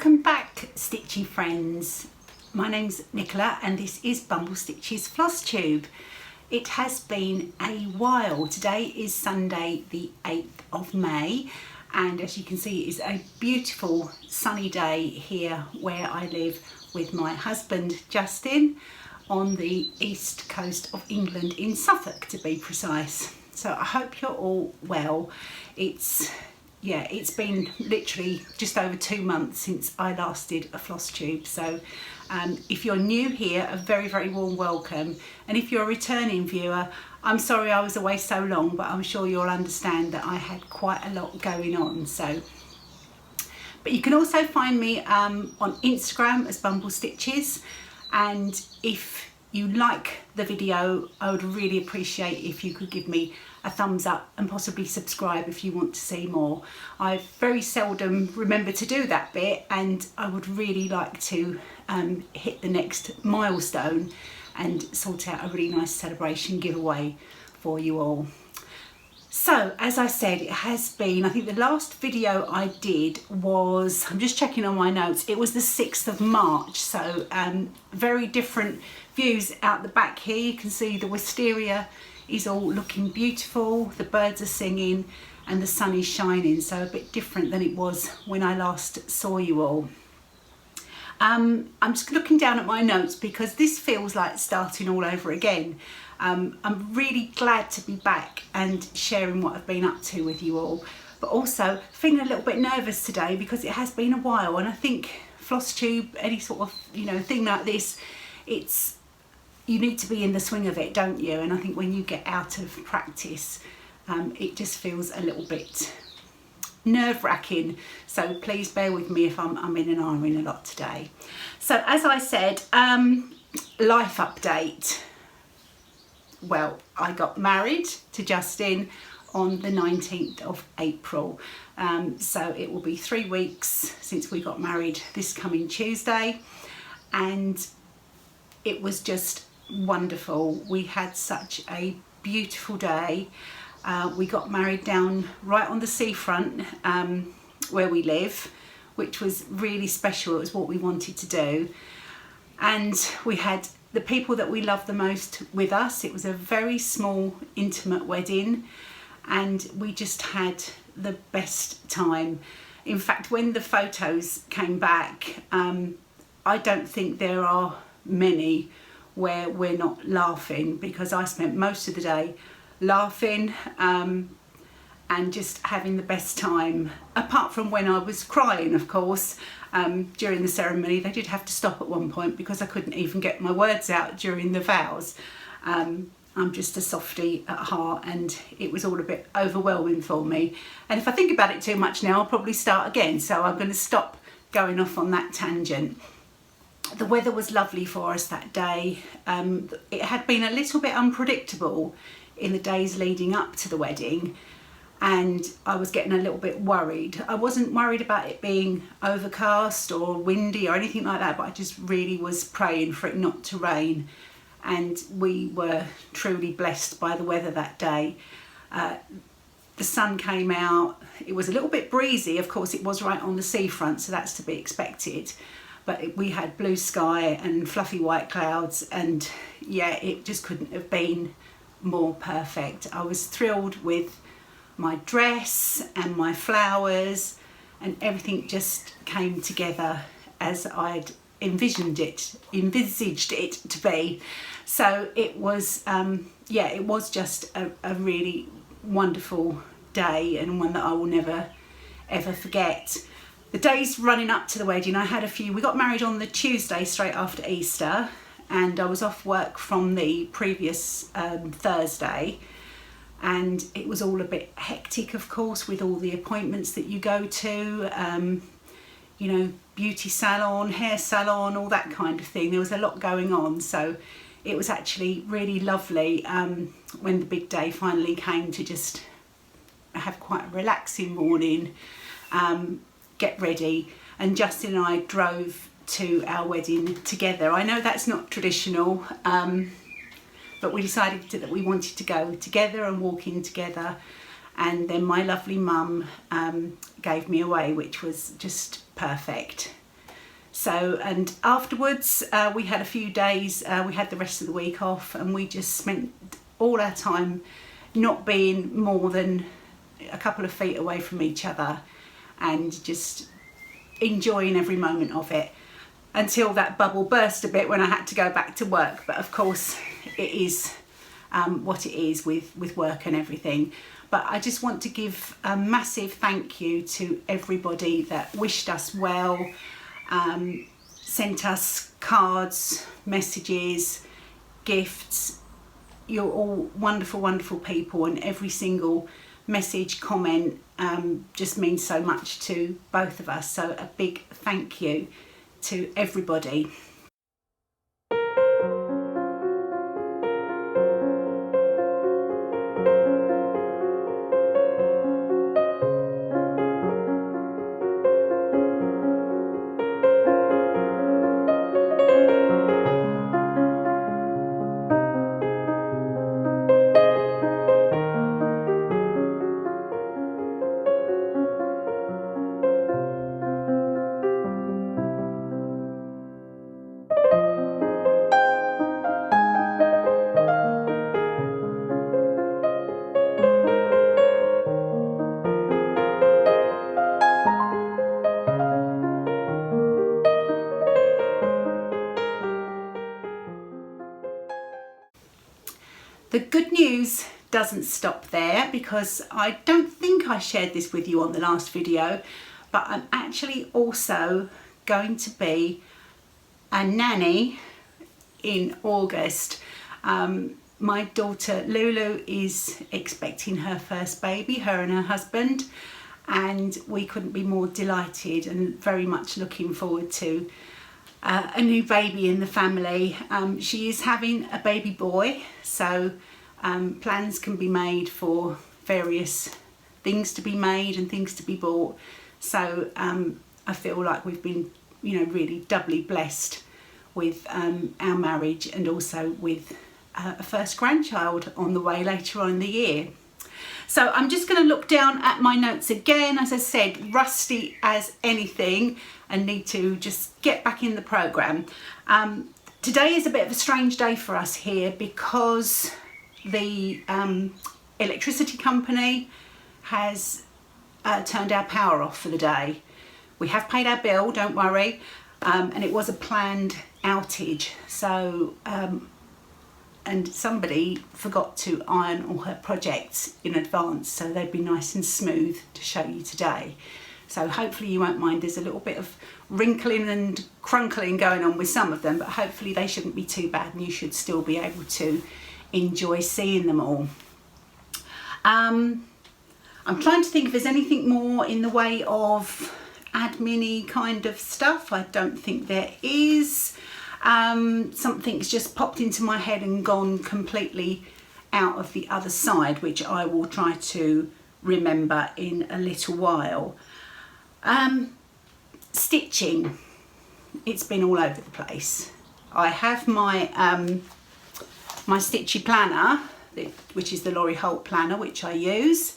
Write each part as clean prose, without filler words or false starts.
Welcome back, Stitchy friends. My name's Nicola and this is Bumble Stitch's Flosstube. It has been a while. Today is Sunday the 8th of May and as you can see it is a beautiful sunny day here where I live with my husband Justin on the east coast of England, in Suffolk to be precise. So I hope you're all well. It's been literally just over 2 months since I last did a Flosstube. So if you're new here, a very, very warm welcome. And if you're a returning viewer, I'm sorry I was away so long, but I'm sure you'll understand that I had quite a lot going on. But you can also find me on Instagram as Bumble Stitches. And if you like the video, I would really appreciate if you could give me a thumbs up and possibly subscribe if you want to see more. I very seldom remember to do that bit and I would really like to hit the next milestone and sort out a really nice celebration giveaway for you all. So as I said, it has been, I think the last video I did was, I'm just checking on my notes, it was the 6th of March. So very different views out the back here. You can see the wisteria is all looking beautiful, the birds are singing and the sun is shining, so a bit different than it was when I last saw you all. I'm just looking down at my notes because this feels like starting all over again. I'm really glad to be back and sharing what I've been up to with you all, but also feeling a little bit nervous today because it has been a while, and I think Flosstube, any sort of thing like this, you need to be in the swing of it, don't you? And I think when you get out of practice, it just feels a little bit nerve-wracking. So please bear with me if I'm in and ahhing a lot today. So as I said, life update. Well, I got married to Justin on the 19th of April. So it will be 3 weeks since we got married this coming Tuesday. And it was just wonderful. We had such a beautiful day. We got married down right on the seafront where we live, which was really special. It was what we wanted to do. And we had the people that we love the most with us. It was a very small, intimate wedding and we just had the best time. In fact, when the photos came back, I don't think there are many where we're not laughing, because I spent most of the day laughing and just having the best time, apart from when I was crying, of course. During the ceremony they did have to stop at one point because I couldn't even get my words out during the vows. I'm just a softie at heart and it was all a bit overwhelming for me, and if I think about it too much now I'll probably start again, so I'm going to stop going off on that tangent. The weather was lovely for us that day. It had been a little bit unpredictable in the days leading up to the wedding and I was getting a little bit worried. I wasn't worried about it being overcast or windy or anything like that, but I just really was praying for it not to rain, and we were truly blessed by the weather that day. The sun came out, it was a little bit breezy, of course it was right on the seafront, so that's to be expected. But we had blue sky and fluffy white clouds, and yeah, it just couldn't have been more perfect. I was thrilled with my dress and my flowers, and everything just came together as I'd envisaged it to be. So it was, it was just a really wonderful day, and one that I will never ever forget. The days running up to the wedding, I had a few. We got married on the Tuesday straight after Easter, and I was off work from the previous Thursday, and it was all a bit hectic, of course, with all the appointments that you go to, beauty salon, hair salon, all that kind of thing. There was a lot going on, so it was actually really lovely when the big day finally came to just have quite a relaxing morning, get ready, and Justin and I drove to our wedding together. I know that's not traditional, but we decided that we wanted to go together and walk in together, and then my lovely mum gave me away, which was just perfect. So, and afterwards we had a few days, we had the rest of the week off, and we just spent all our time not being more than a couple of feet away from each other and just enjoying every moment of it, until that bubble burst a bit when I had to go back to work. But of course it is what it is with work and everything. But I just want to give a massive thank you to everybody that wished us well, sent us cards, messages, gifts. You're all wonderful, wonderful people, and every single message, comment just means so much to both of us. So a big thank you to everybody. The good news doesn't stop there, because I don't think I shared this with you on the last video, but I'm actually also going to be a nanny in August. My daughter Lulu is expecting her first baby, her and her husband, and we couldn't be more delighted and very much looking forward to a new baby in the family. She is having a baby boy, so plans can be made for various things to be made and things to be bought. So I feel like we've been, really doubly blessed with our marriage, and also with a first grandchild on the way later on in the year. So I'm just going to look down at my notes again. As I said, rusty as anything, and need to just get back in the programme. Today is a bit of a strange day for us here, because the electricity company has turned our power off for the day. We have paid our bill, don't worry, and it was a planned outage. So and somebody forgot to iron all her projects in advance, so they'd be nice and smooth to show you today. So hopefully you won't mind. There's a little bit of wrinkling and crunkling going on with some of them, but hopefully they shouldn't be too bad, and you should still be able to enjoy seeing them all. I'm trying to think if there's anything more in the way of admin-y kind of stuff. I don't think there is. Something's just popped into my head and gone completely out of the other side, which I will try to remember in a little while. Stitching, it's been all over the place. I have my my Stitchy planner, which is the Laurie Holt planner, which I use,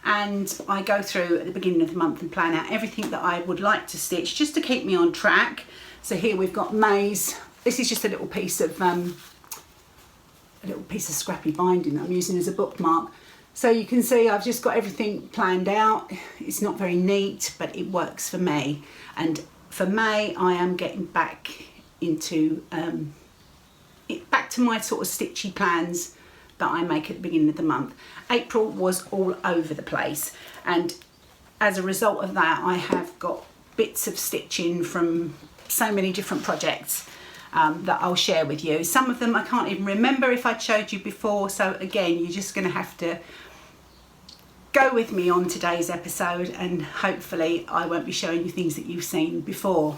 and I go through at the beginning of the month and plan out everything that I would like to stitch, just to keep me on track. So here we've got May's. This is just a little piece of scrappy binding that I'm using as a bookmark. So you can see I've just got everything planned out. It's not very neat, but it works for me. And for May, I am getting back into back to my sort of stitchy plans that I make at the beginning of the month. April was all over the place, and as a result of that, I have got bits of stitching from so many different projects that I'll share with you. Some of them I can't even remember if I'd showed you before, so again, you're just going to have to go with me on today's episode, and hopefully I won't be showing you things that you've seen before.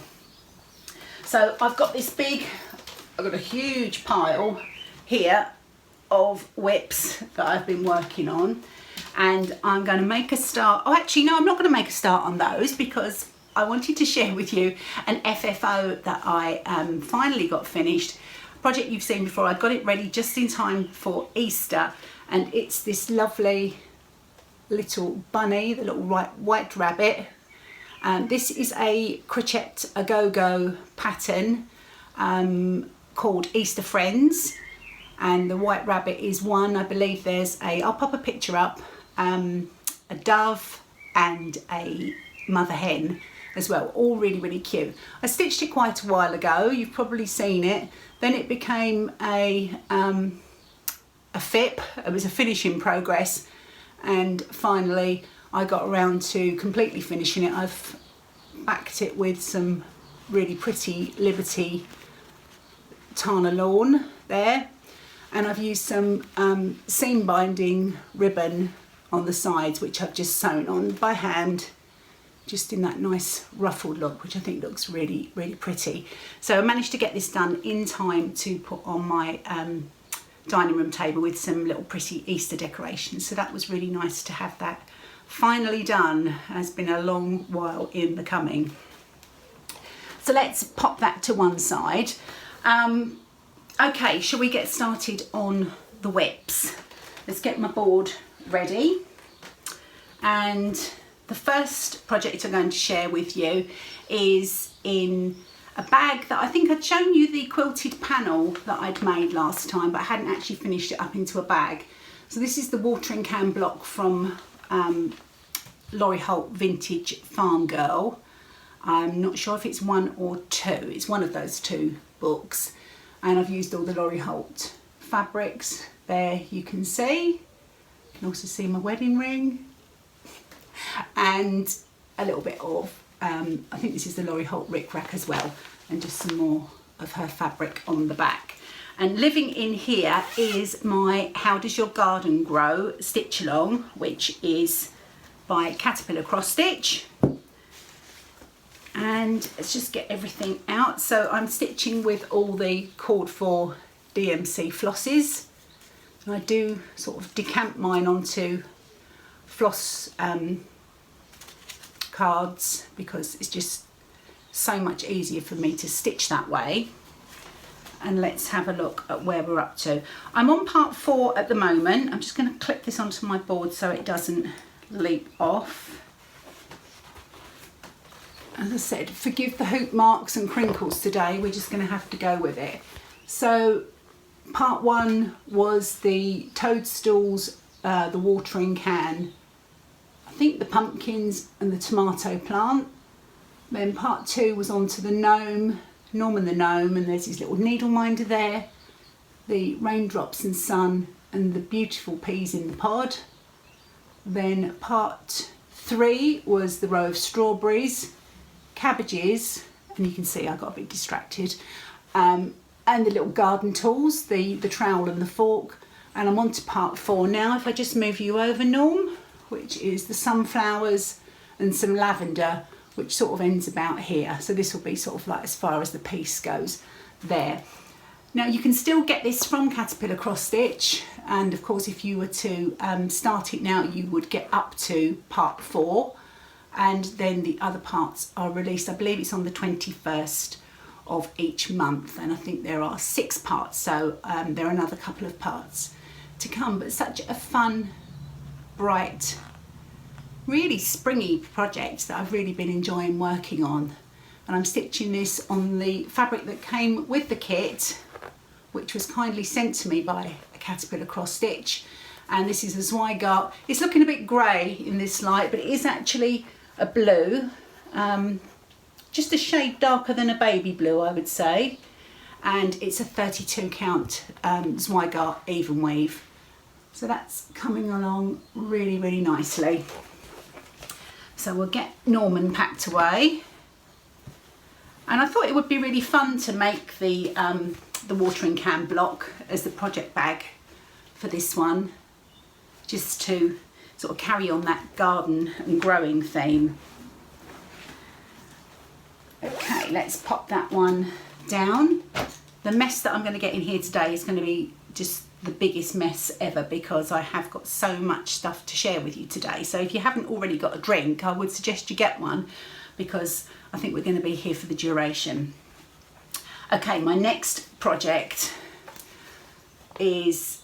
So I've got a huge pile here of whips that I've been working on, and I'm going to make a start. Oh, actually no, I'm not going to make a start on those, because I wanted to share with you an FFO that I finally got finished. Project you've seen before. I got it ready just in time for Easter, and it's this lovely little bunny, the little white rabbit, This is a crochet a go-go pattern called Easter Friends, and the white rabbit is one. I believe there's I'll pop a picture up, a dove and a mother hen as well, all really, really cute. I stitched it quite a while ago, you've probably seen it. Then it became a FIP, it was a finish in progress, and finally I got around to completely finishing it. I've backed it with some really pretty Liberty Tana lawn there, and I've used some seam binding ribbon on the sides, which I've just sewn on by hand, just in that nice ruffled look, which I think looks really, really pretty. So I managed to get this done in time to put on my dining room table with some little pretty Easter decorations. So that was really nice to have that finally done. Has been a long while in the coming. So let's pop that to one side. Okay, shall we get started on the whips? Let's get my board ready. And the first project I'm going to share with you is in a bag that I think I'd shown you the quilted panel that I'd made last time, but I hadn't actually finished it up into a bag. So this is the watering can block from Laurie Holt Vintage Farm Girl. I'm not sure if it's one or two. It's one of those two books. And I've used all the Laurie Holt fabrics. There you can see. You can also see my wedding ring. And a little bit of, I think this is the Laurie Holt Rick Rack as well. And just some more of her fabric on the back. And living in here is my How Does Your Garden Grow stitch along, which is by Caterpillar Cross Stitch. And let's just get everything out. So I'm stitching with all the called for DMC flosses. And I do sort of decamp mine onto floss cards because it's just so much easier for me to stitch that way. And let's have a look at where we're up to. I'm on part 4 at the moment. I'm just going to clip this onto my board so it doesn't leap off. As I said, forgive the hoop marks and crinkles today, we're just going to have to go with it. So part 1 was the toadstools, the watering can, I think the pumpkins and the tomato plant. Then part 2 was onto the gnome, Norman the gnome, and there's his little needle minder there, the raindrops and sun, and the beautiful peas in the pod. Then part 3 was the row of strawberries, cabbages, and you can see I got a bit distracted, and the little garden tools, the trowel and the fork. And I'm on to part 4 now. If I just move you over, Norm, which is the sunflowers and some lavender, which sort of ends about here. So this will be sort of like as far as the piece goes there. Now you can still get this from Caterpillar Cross Stitch, and of course if you were to start it now you would get up to part 4, and then the other parts are released. I believe it's on the 21st of each month, and I think there are 6 parts, so there are another couple of parts to come. But such a fun, bright, really springy project that I've really been enjoying working on. And I'm stitching this on the fabric that came with the kit, which was kindly sent to me by a Caterpillar Cross Stitch. And this is a Zweigart. It's looking a bit grey in this light, but it is actually a blue, just a shade darker than a baby blue, I would say. And it's a 32 count Zweigart even weave. So that's coming along really, really nicely. So we'll get Norman packed away. And I thought it would be really fun to make the watering can block as the project bag for this one, just to sort of carry on that garden and growing theme. Okay, let's pop that one down. The mess that I'm going to get in here today is going to be just the biggest mess ever, because I have got so much stuff to share with you today. So if you haven't already got a drink, I would suggest you get one, because I think we're going to be here for the duration. Okay, my next project is,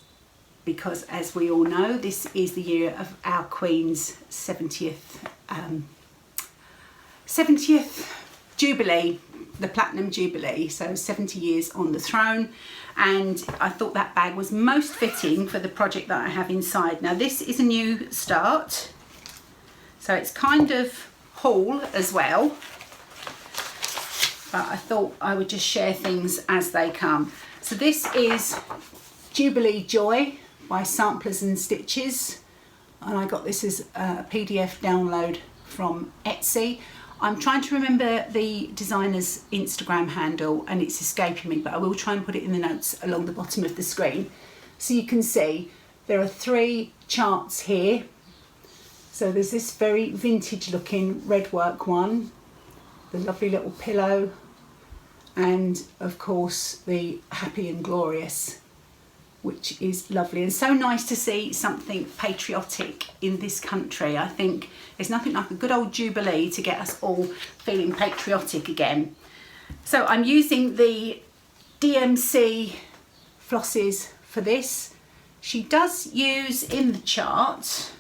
because as we all know, this is the year of our Queen's 70th 70th Jubilee, the Platinum Jubilee, so 70 years on the throne, and I thought that bag was most fitting for the project that I have inside. Now this is a new start, so it's kind of haul as well, but I thought I would just share things as they come. So this is Jubilee Joy by Samplers and Stitches, and I got this as a PDF download from Etsy. I'm trying to remember the designer's Instagram handle and it's escaping me, but I will try and put it in the notes along the bottom of the screen. So you can see there are 3 charts here. So there's this very vintage looking red work one, the lovely little pillow, and of course the Happy and Glorious, which is lovely and so nice to see something patriotic in this country. I think there's nothing like a good old Jubilee to get us all feeling patriotic again. So I'm using the DMC flosses for this. She does use in the chart,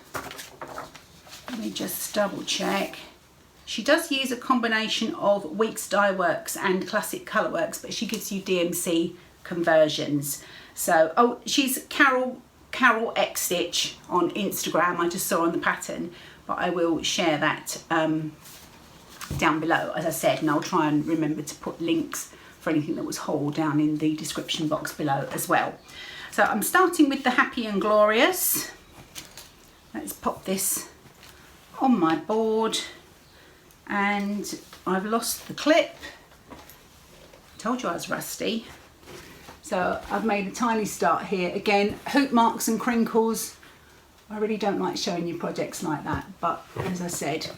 let me just double check, she does use a combination of Weeks Dye Works and Classic Colourworks, but she gives you DMC conversions. So, oh, she's Carol X Stitch on Instagram. I just saw on the pattern, but I will share that down below, as I said, and I'll try and remember to put links for anything that was whole down in the description box below as well. So I'm starting with the Happy and Glorious. Let's pop this on my board, and I've lost the clip. Told you I was rusty. So I've made a tiny start here. Again, hoop marks and crinkles. I really don't like showing you projects like that, but as I said,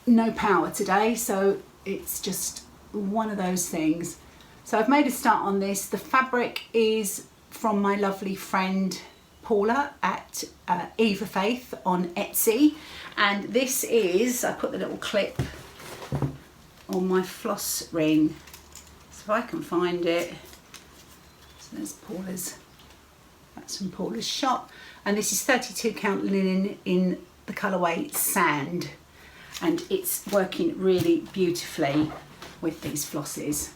no power today, so it's just one of those things. So I've made a start on this. The fabric is from my lovely friend Paula at Eva Faith on Etsy, and this is, I put the little clip on my floss ring, so if I can find it. So there's Paula's, that's from Paula's shop, and this is 32 count linen in the colourway Sand, and it's working really beautifully with these flosses.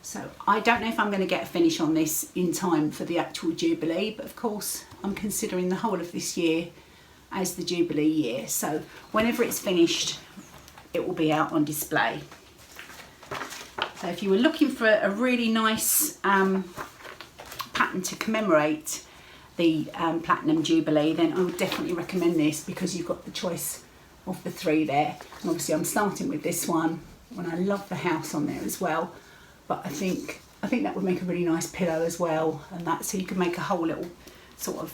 So I don't know if I'm going to get a finish on this in time for the actual Jubilee, but of course I'm considering the whole of this year as the Jubilee year, so whenever it's finished it will be out on display. So if you were looking for a really nice pattern to commemorate the Platinum Jubilee, then I would definitely recommend this, because you've got the choice of the 3 there. And obviously I'm starting with this one, and I love the house on there as well. But I think that would make a really nice pillow as well, and that, so you can make a whole little sort of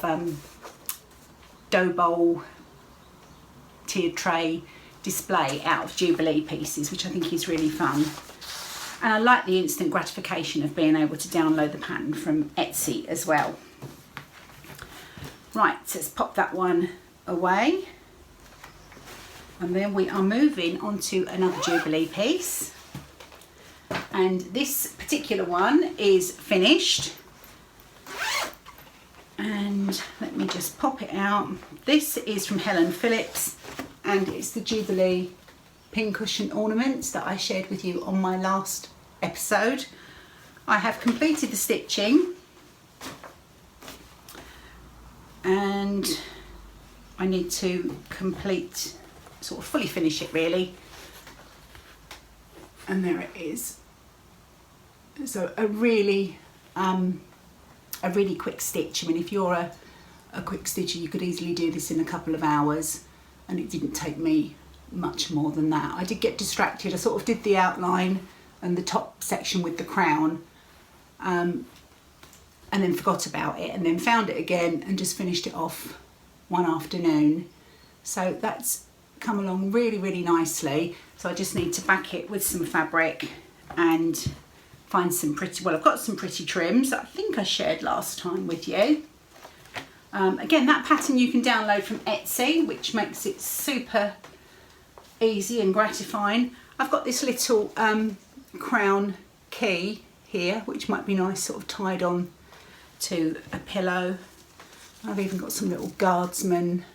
dough bowl, tiered tray display out of Jubilee pieces, which I think is really fun. And I like the instant gratification of being able to download the pattern from Etsy as well. Right, so let's pop that one away. And then we are moving on to another Jubilee piece. And this particular one is finished. And let me just pop it out. This is from Helen Phillips, and it's the Jubilee pincushion ornaments that I shared with you on my last episode. I have completed the stitching, and I need to complete, sort of fully finish it really. And there it is. So a really quick stitch. I mean, if you're a quick stitcher, you could easily do this in a couple of hours, and it didn't take me much more than that. I did get distracted. I sort of did the outline and the top section with the crown, and then forgot about it, and then found it again and just finished it off one afternoon. So that's come along really, really nicely. So I just need to back it with some fabric and find some pretty, well, I've got some pretty trims that I think I shared last time with you. Again, that pattern you can download from Etsy, which makes it super easy and gratifying. I've got this little crown key here, which might be nice sort of tied on to a pillow. I've even got some little guardsman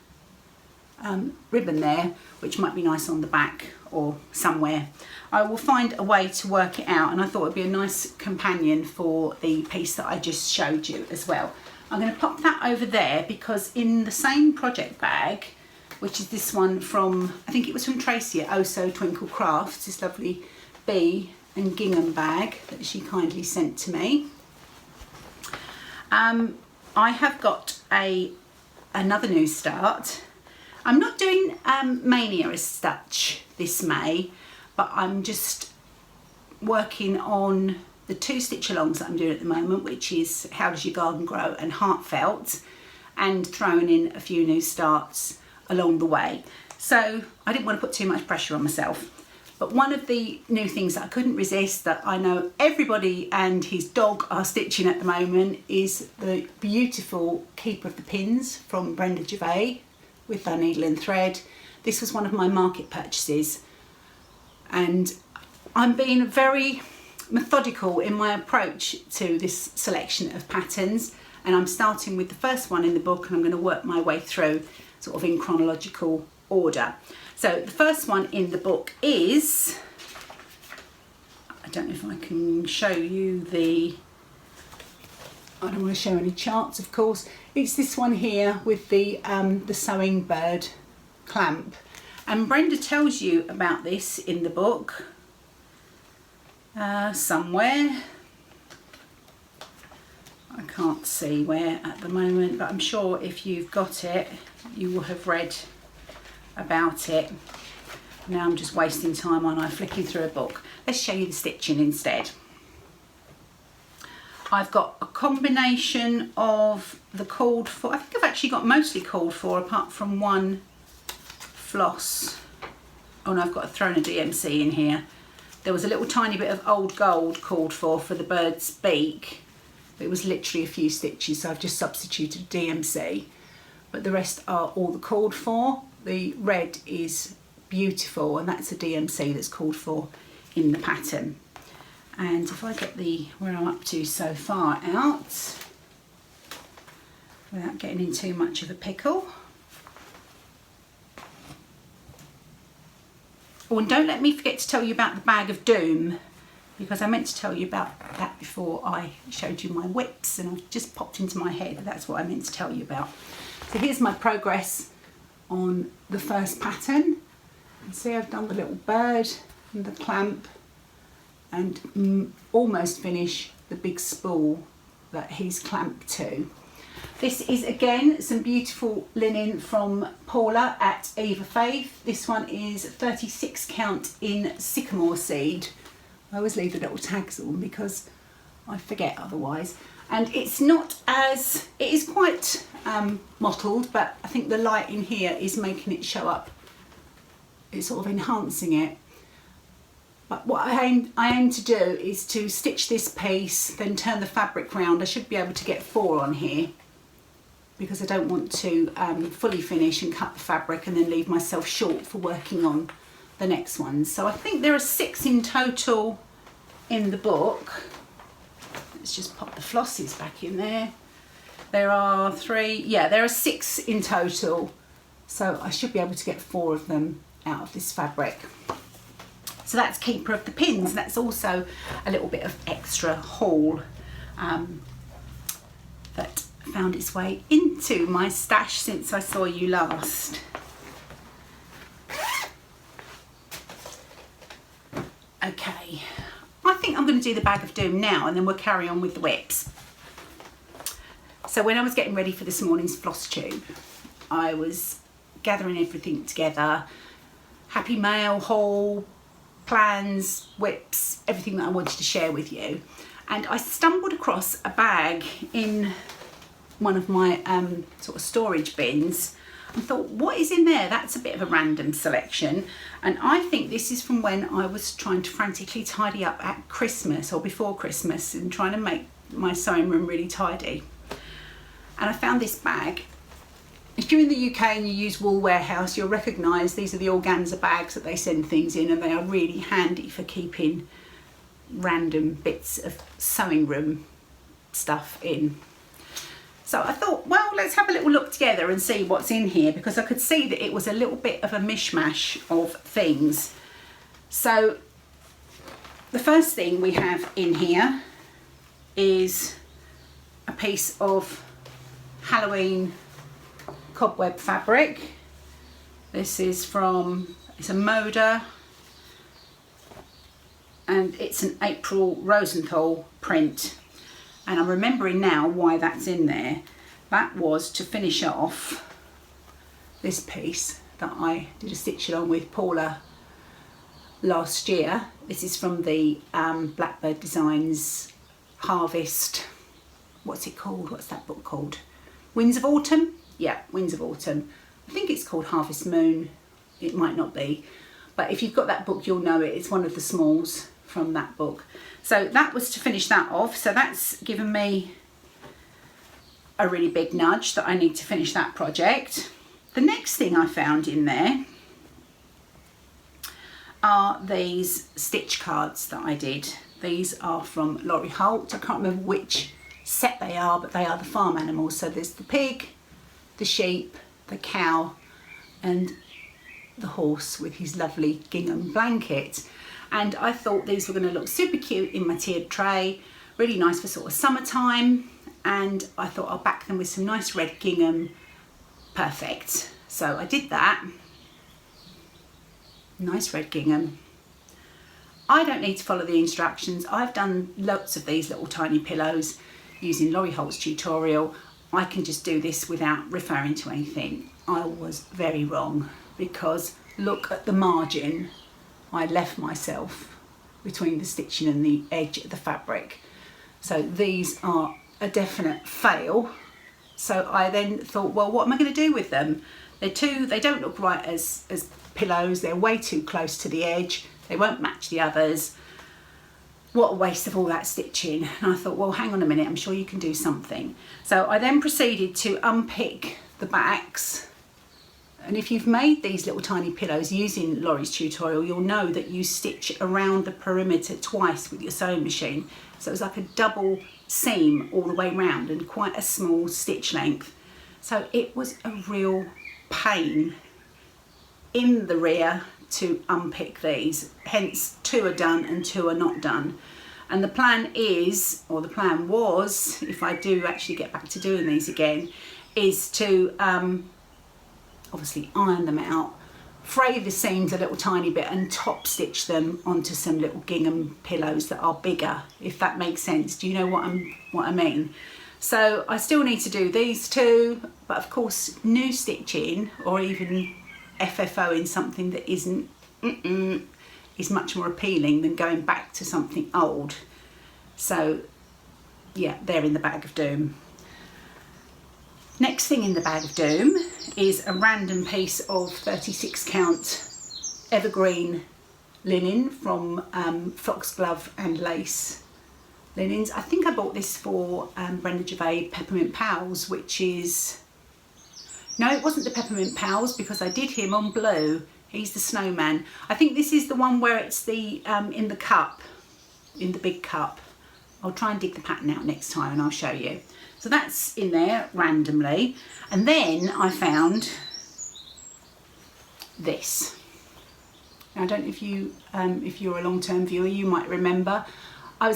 ribbon there, which might be nice on the back or somewhere. I will find a way to work it out, and I thought it would be a nice companion for the piece that I just showed you as well. I'm going to pop that over there because in the same project bag, which is this one from, I think it was from Tracy at Oh So Twinkle Crafts, this lovely bee and gingham bag that she kindly sent to me. I have got another new start. I'm not doing Mania as such this May, but I'm just working on the 2 stitch alongs that I'm doing at the moment, which is How Does Your Garden Grow and Heartfelt, and throwing in a few new starts along the way. So I didn't want to put too much pressure on myself. But one of the new things that I couldn't resist, that I know everybody and his dog are stitching at the moment, is the beautiful Keeper of the Pins from Brenda Gervais with her needle and thread. This was one of my market purchases, and I'm being very methodical in my approach to this selection of patterns, and I'm starting with the first one in the book, and I'm going to work my way through sort of in chronological order. So the first one in the book is, I don't know if I can show you I don't want to show any charts, of course. It's this one here with the sewing bird clamp, and Brenda tells you about this in the book somewhere. I can't see where at the moment, but I'm sure if you've got it, you will have read about it. Now I'm just wasting time, aren't I, flicking through a book. Let's show you the stitching instead. I've got a combination of the called for, I think I've actually got mostly called for apart from one floss. Oh no, I've got thrown a DMC in here. There was a little tiny bit of old gold called for the bird's beak. It was literally a few stitches, so I've just substituted DMC. But the rest are all the called for. The red is beautiful, and that's a DMC that's called for in the pattern. And if I get where I'm up to so far out, without getting in too much of a pickle. Oh, and don't let me forget to tell you about the bag of doom, because I meant to tell you about that before I showed you my whips, and I've just popped into my head that that's what I meant to tell you about. So here's my progress on the first pattern. And see, I've done the little bird and the clamp, and almost finish the big spool that he's clamped to. This is again some beautiful linen from Paula at Eva Faith. This one is 36 count in sycamore seed. I always leave the little tags on because I forget otherwise. And it's not as, it is quite mottled, but I think the light in here is making it show up. It's sort of enhancing it. But what I aim to do is to stitch this piece, then turn the fabric round. I should be able to get 4 on here, because I don't want to fully finish and cut the fabric and then leave myself short for working on the next one. So I think there are 6 in total in the book. Let's just pop the flosses back in there. There are 3, yeah, there are 6 in total. So I should be able to get 4 of them out of this fabric. So that's Keeper of the Pins. That's also a little bit of extra haul that found its way into my stash since I saw you last. Okay, I think I'm going to do the bag of doom now, and then we'll carry on with the whips. So when I was getting ready for this morning's Flosstube, I was gathering everything together, happy mail, haul, plans, whips, everything that I wanted to share with you. And I stumbled across a bag in one of my sort of storage bins and thought, what is in there? That's a bit of a random selection. And I think this is from when I was trying to frantically tidy up at Christmas or before Christmas and trying to make my sewing room really tidy. And I found this bag. If you're in the UK and you use Wool Warehouse, you'll recognise these are the organza bags that they send things in, and they are really handy for keeping random bits of sewing room stuff in. So I thought, well, let's have a little look together and see what's in here, because I could see that it was a little bit of a mishmash of things. So the first thing we have in here is a piece of Halloween cobweb fabric. This is from, it's a Moda, and it's an April Rosenthal print. And I'm remembering now why that's in there. That was to finish off this piece that I did a stitch along with Paula last year. This is from the Blackbird Designs Harvest, what's it called? What's that book called? Winds of Autumn? Yeah, Winds of Autumn. I think it's called Harvest Moon. It might not be. But if you've got that book, you'll know it. It's one of the smalls from that book. So that was to finish that off. So that's given me a really big nudge that I need to finish that project. The next thing I found in there are these stitch cards that I did. These are from Laurie Holt. I can't remember which set they are, but they are the farm animals. So there's the pig, the sheep, the cow, and the horse with his lovely gingham blanket. And I thought these were going to look super cute in my tiered tray, really nice for sort of summertime. And I thought I'll back them with some nice red gingham. Perfect. So I did that. Nice red gingham. I don't need to follow the instructions. I've done lots of these little tiny pillows using Laurie Holt's tutorial. I can just do this without referring to anything. I was very wrong, because look at the margin I left myself between the stitching and the edge of the fabric. So these are a definite fail. So I then thought, well, what am I going to do with them? They don't look right as pillows. They're way too close to the edge. They won't match the others. What a waste of all that stitching. And I thought, well, hang on a minute, I'm sure you can do something. So I then proceeded to unpick the backs. And if you've made these little tiny pillows using Laurie's tutorial, you'll know that you stitch around the perimeter twice with your sewing machine. So it was like a double seam all the way round and quite a small stitch length. So it was a real pain in the rear to unpick these. Hence 2 are done and 2 are not done. And the plan is, or the plan was, if I do actually get back to doing these again, is to obviously iron them out, fray the seams a little tiny bit and top stitch them onto some little gingham pillows that are bigger, if that makes sense. Do you know what I mean? So I still need to do these 2, but of course new stitching or even FFO in something that isn't is much more appealing than going back to something old. So yeah, they're in the bag of doom. Next thing in the bag of doom is a random piece of 36 count evergreen linen from Foxglove and Lace linens. I think I bought this for Brenda Gervais Peppermint Pals, which is, no, it wasn't the Peppermint Pals, because I did him on blue. He's the snowman. I think this is the one where it's the in the cup, in the big cup. I'll try and dig the pattern out next time and I'll show you. So that's in there randomly. And then I found this. Now, I don't know if you're a long-term viewer, you might remember. I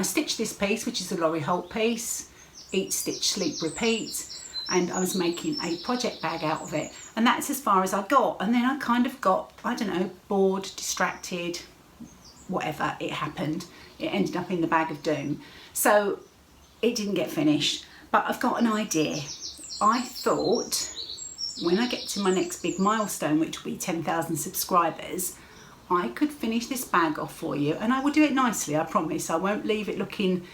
stitched this piece, which is a Laurie Holt piece, Eat, Stitch, Sleep, Repeat. And I was making a project bag out of it. And that's as far as I got. And then I kind of got, I don't know, bored, distracted, whatever, it happened. It ended up in the bag of doom. So it didn't get finished, but I've got an idea. I thought when I get to my next big milestone, which will be 10,000 subscribers, I could finish this bag off for you, and I will do it nicely, I promise. I won't leave it looking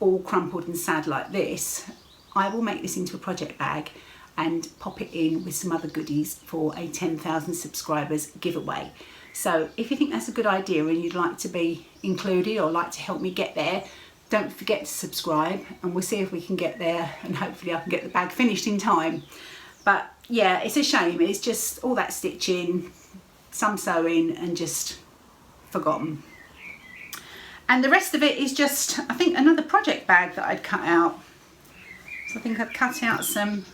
all crumpled and sad like this. I will make this into a project bag and pop it in with some other goodies for a 10,000 subscribers giveaway. So if you think that's a good idea and you'd like to be included or like to help me get there, don't forget to subscribe, and we'll see if we can get there, and hopefully I can get the bag finished in time. But yeah, it's a shame. It's just all that stitching, some sewing, and just forgotten. And the rest of it is just, I think, another project bag that I'd cut out. So I think I've cut out some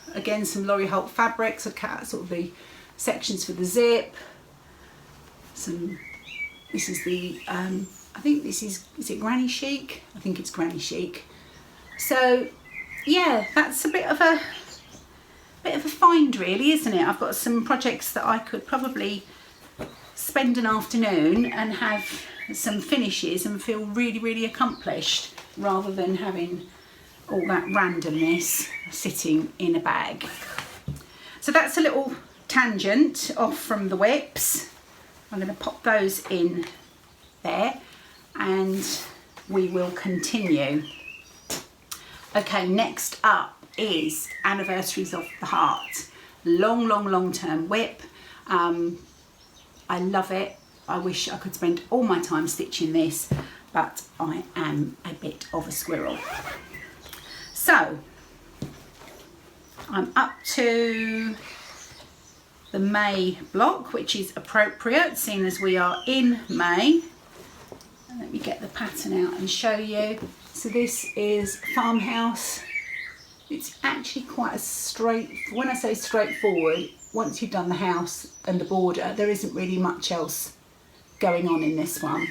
Laurie Holt fabrics. I've cut out sort of the sections for the zip. This is the, I think this is it Granny Chic? I think it's Granny Chic. So yeah, that's a bit of a find really, isn't it? I've got some projects that I could probably spend an afternoon and have some finishes and feel really, really accomplished, rather than having all that randomness sitting in a bag. So that's a little tangent off from the whips. I'm going to pop those in there and we will continue. Okay, next up is Anniversaries of the Heart. Long term whip. I love it. I wish I could spend all my time stitching this, but I am a bit of a squirrel. So I'm up to the May block, which is appropriate seeing as we are in May. Let me get the pattern out and show you. So this is Farmhouse. It's actually quite a when I say straightforward, once you've done the house and the border, there isn't really much else going on in this one.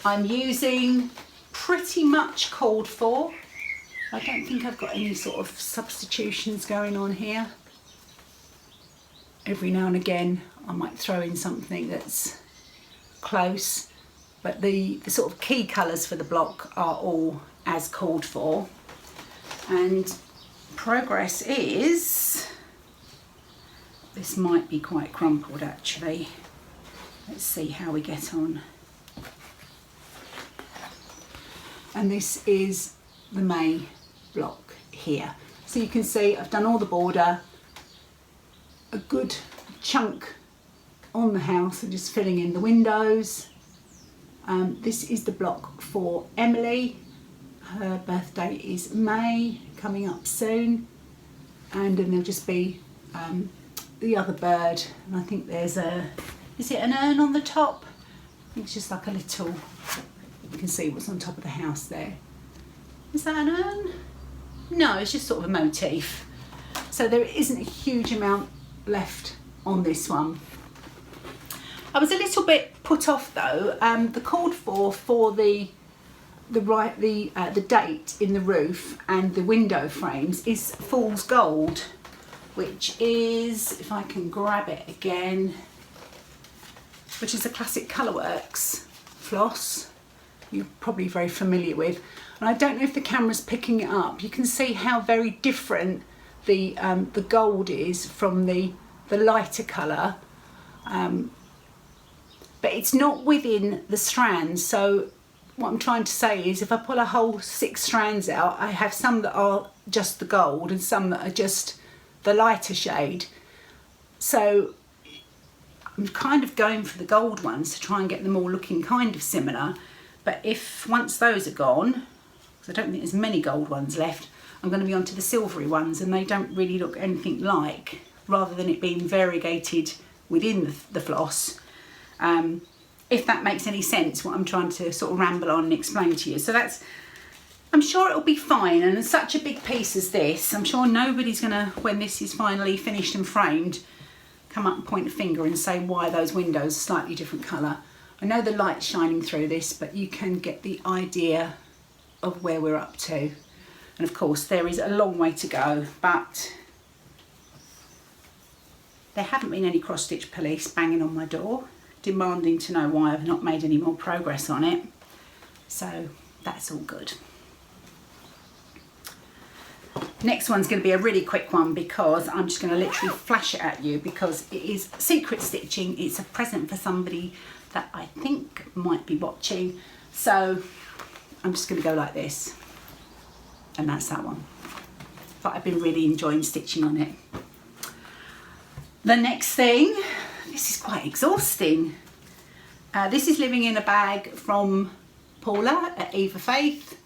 I'm using pretty much called for. I don't think I've got any sort of substitutions going on here. Every now and again I might throw in something that's close, but the sort of key colours for the block are all as called for. And progress is, this might be quite crumpled actually. Let's see how we get on. And this is the May block here. So you can see I've done all the border, a good chunk on the house and just filling in the windows. This is the block for Emily. Her birthday is May, coming up soon. And then there'll just be the other bird. And I think there's is it an urn on the top? I think it's just like a little, you can see what's on top of the house there. Is that an urn? No, it's just sort of a motif. So there isn't a huge amount left on this one. I was a little bit put off though. The called for the date in the roof and the window frames is Fool's Gold, which is, if I can grab it again, which is a classic Colourworks floss you're probably very familiar with. And I don't know if the camera's picking it up. You can see how very different the gold is from the lighter colour, but it's not within the strands. So what I'm trying to say is if I pull a whole 6 strands out, I have some that are just the gold and some that are just the lighter shade. So I'm kind of going for the gold ones to try and get them all looking kind of similar. But if once those are gone, because I don't think there's many gold ones left, I'm going to be onto the silvery ones, and they don't really look anything like, rather than it being variegated within the floss. If that makes any sense, what I'm trying to sort of ramble on and explain to you. So that's, I'm sure it'll be fine. And such a big piece as this, I'm sure nobody's gonna, when this is finally finished and framed, come up and point a finger and say why those windows are slightly different colour. I know the light's shining through this, but you can get the idea of where we're up to. And of course there is a long way to go, but there haven't been any cross-stitch police banging on my door demanding to know why I've not made any more progress on it. So that's all good. Next one's going to be a really quick one because I'm just going to literally flash it at you because it is secret stitching. It's a present for somebody that I think might be watching. So I'm just going to go like this. And that's that one. But I've been really enjoying stitching on it. The next thing, this is quite exhausting. This is Living in a Bag from Paula at Eva Faith.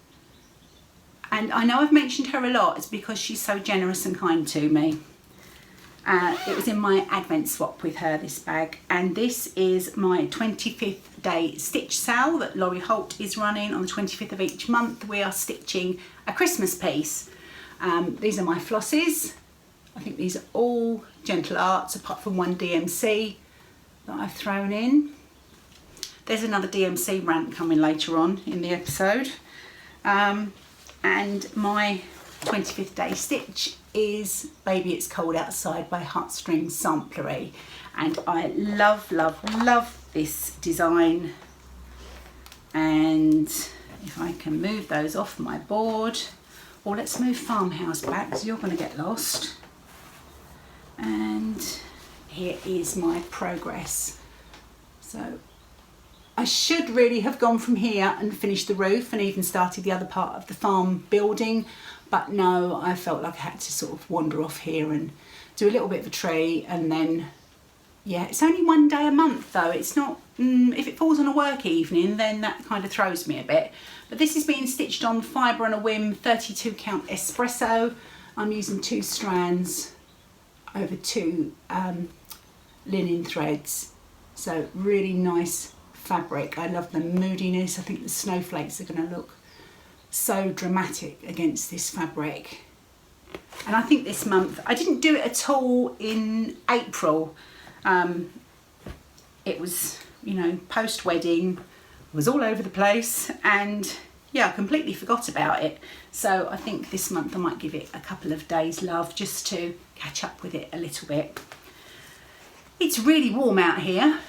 And I know I've mentioned her a lot, it's because she's so generous and kind to me. It was in my Advent swap with her, this bag. And this is my 25th day stitch sale that Laurie Holt is running on the 25th of each month. We are stitching a Christmas piece. These are my flosses. I think these are all Gentle Arts apart from one DMC that I've thrown in. There's another DMC rant coming later on in the episode. And my 25th day stitch is Baby It's Cold Outside by Heartstrings Samplery. And I love, love, love this design. And if I can move those off my board, or let's move Farmhouse back because you're going to get lost. And here is my progress. So I should really have gone from here and finished the roof and even started the other part of the farm building, but no, I felt like I had to sort of wander off here and do a little bit of a tree. And then, yeah, it's only one day a month though. It's not, if it falls on a work evening, then that kind of throws me a bit. But this is being stitched on Fibre on a Whim 32 count espresso. I'm using 2 strands over 2 linen threads. So really nice fabric. I love the moodiness. I think the snowflakes are going to look so dramatic against this fabric. And I think this month, I didn't do it at all in April. It was, you know, post-wedding, was all over the place, and yeah, I completely forgot about it. So I think this month I might give it a couple of days love just to catch up with it a little bit. It's really warm out here.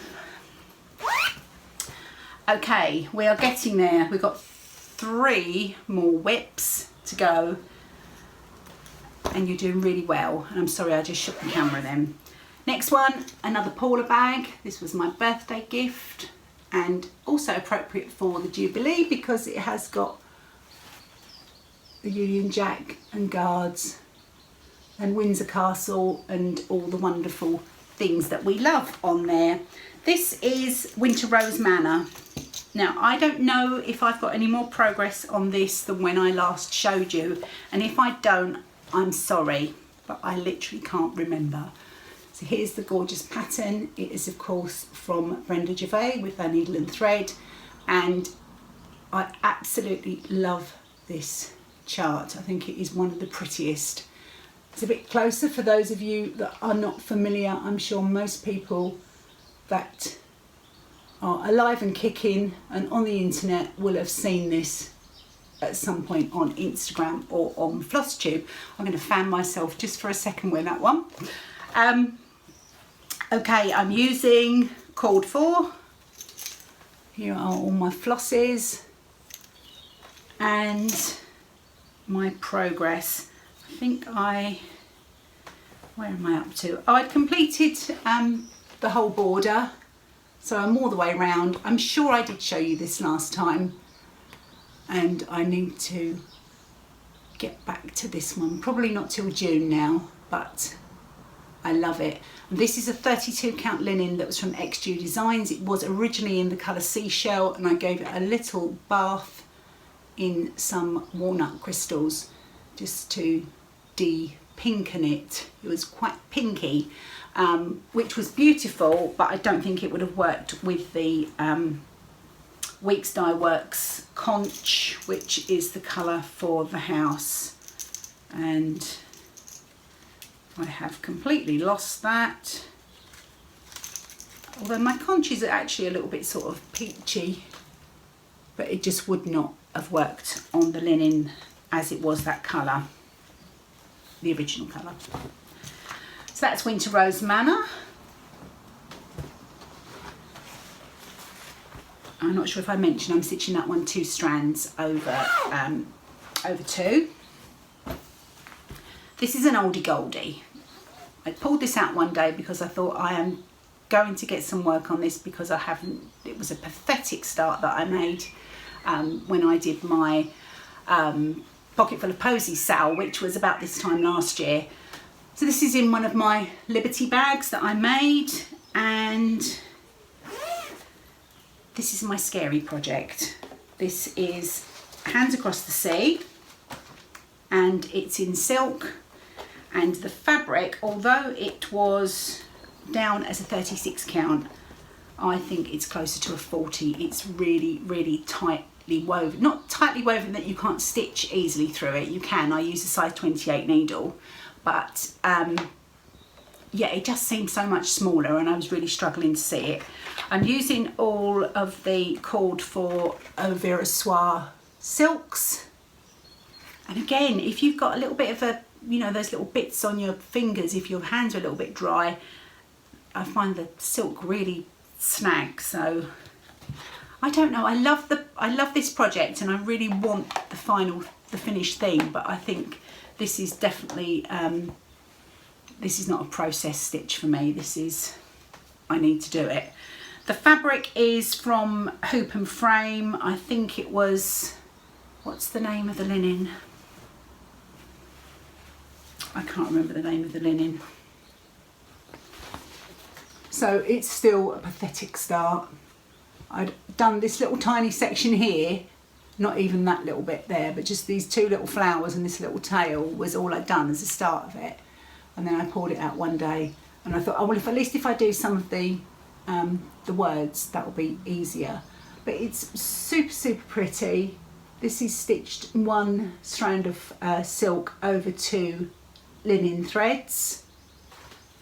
Okay, we are getting there. We've got 3 more whips to go, and you're doing really well. And I'm sorry I just shook the camera then. Next one, another Paula bag. This was my birthday gift and also appropriate for the Jubilee because it has got the Union Jack and Guards and Windsor Castle and all the wonderful things that we love on there. This is Winter Rose Manor. Now, I don't know if I've got any more progress on this than when I last showed you, and if I don't, I'm sorry, but I literally can't remember. So here's the gorgeous pattern. It is of course from Brenda Gervais with her needle and thread, and I absolutely love this chart. I think it is one of the prettiest. It's a bit closer for those of you that are not familiar. I'm sure most people that are alive and kicking and on the internet will have seen this at some point on Instagram or on Flosstube. I'm going to fan myself just for a second with that one. Okay, I'm using cord 4. Here are all my flosses and my progress. I think where am I up to? I'd completed the whole border, so I'm all the way around. I'm sure I did show you this last time, and I need to get back to this one. Probably not till June now, but I love it. This is a 32 count linen that was from XG Designs. It was originally in the colour Seashell, and I gave it a little bath in some walnut crystals just to de-pinken it. It was quite pinky, which was beautiful, but I don't think it would have worked with the Weeks Dye Works Conch, which is the colour for the house. And I have completely lost that. Although my conches are actually a little bit sort of peachy, but it just would not have worked on the linen as it was that colour, the original colour. So that's Winter Rose Manor. I'm not sure if I mentioned I'm stitching that one 2 strands over 2. This is an oldie goldie. I pulled this out one day because I thought I am going to get some work on this because I haven't. It was a pathetic start that I made when I did my Pocket Full of Posies sale, which was about this time last year. So this is in one of my Liberty bags that I made, and this is my scary project. This is Hands Across the Sea, and it's in silk. And the fabric, although it was down as a 36 count, I think it's closer to a 40. It's really, really tight tightly woven, not tightly woven that you can't stitch easily through it. You can. I use a size 28 needle, but yeah, it just seemed so much smaller and I was really struggling to see it. I'm using all of the cord for Eva Faith silks. And again, if you've got a little bit of a, you know, those little bits on your fingers, if your hands are a little bit dry, I find the silk really snags. So I don't know, I love this project and I really want the finished thing, but I think this is definitely, this is not a process stitch for me. I need to do it. The fabric is from Hoop and Frame. I think it was, what's the name of the linen? I can't remember the name of the linen. So it's still a pathetic start. I'd done this little tiny section here, not even that little bit there, but just these two little flowers and this little tail was all I'd done as a start of it. And then I pulled it out one day and I thought, oh well, at least if I do some of the words, that will be easier. But it's super pretty. This is stitched one strand of silk over two linen threads,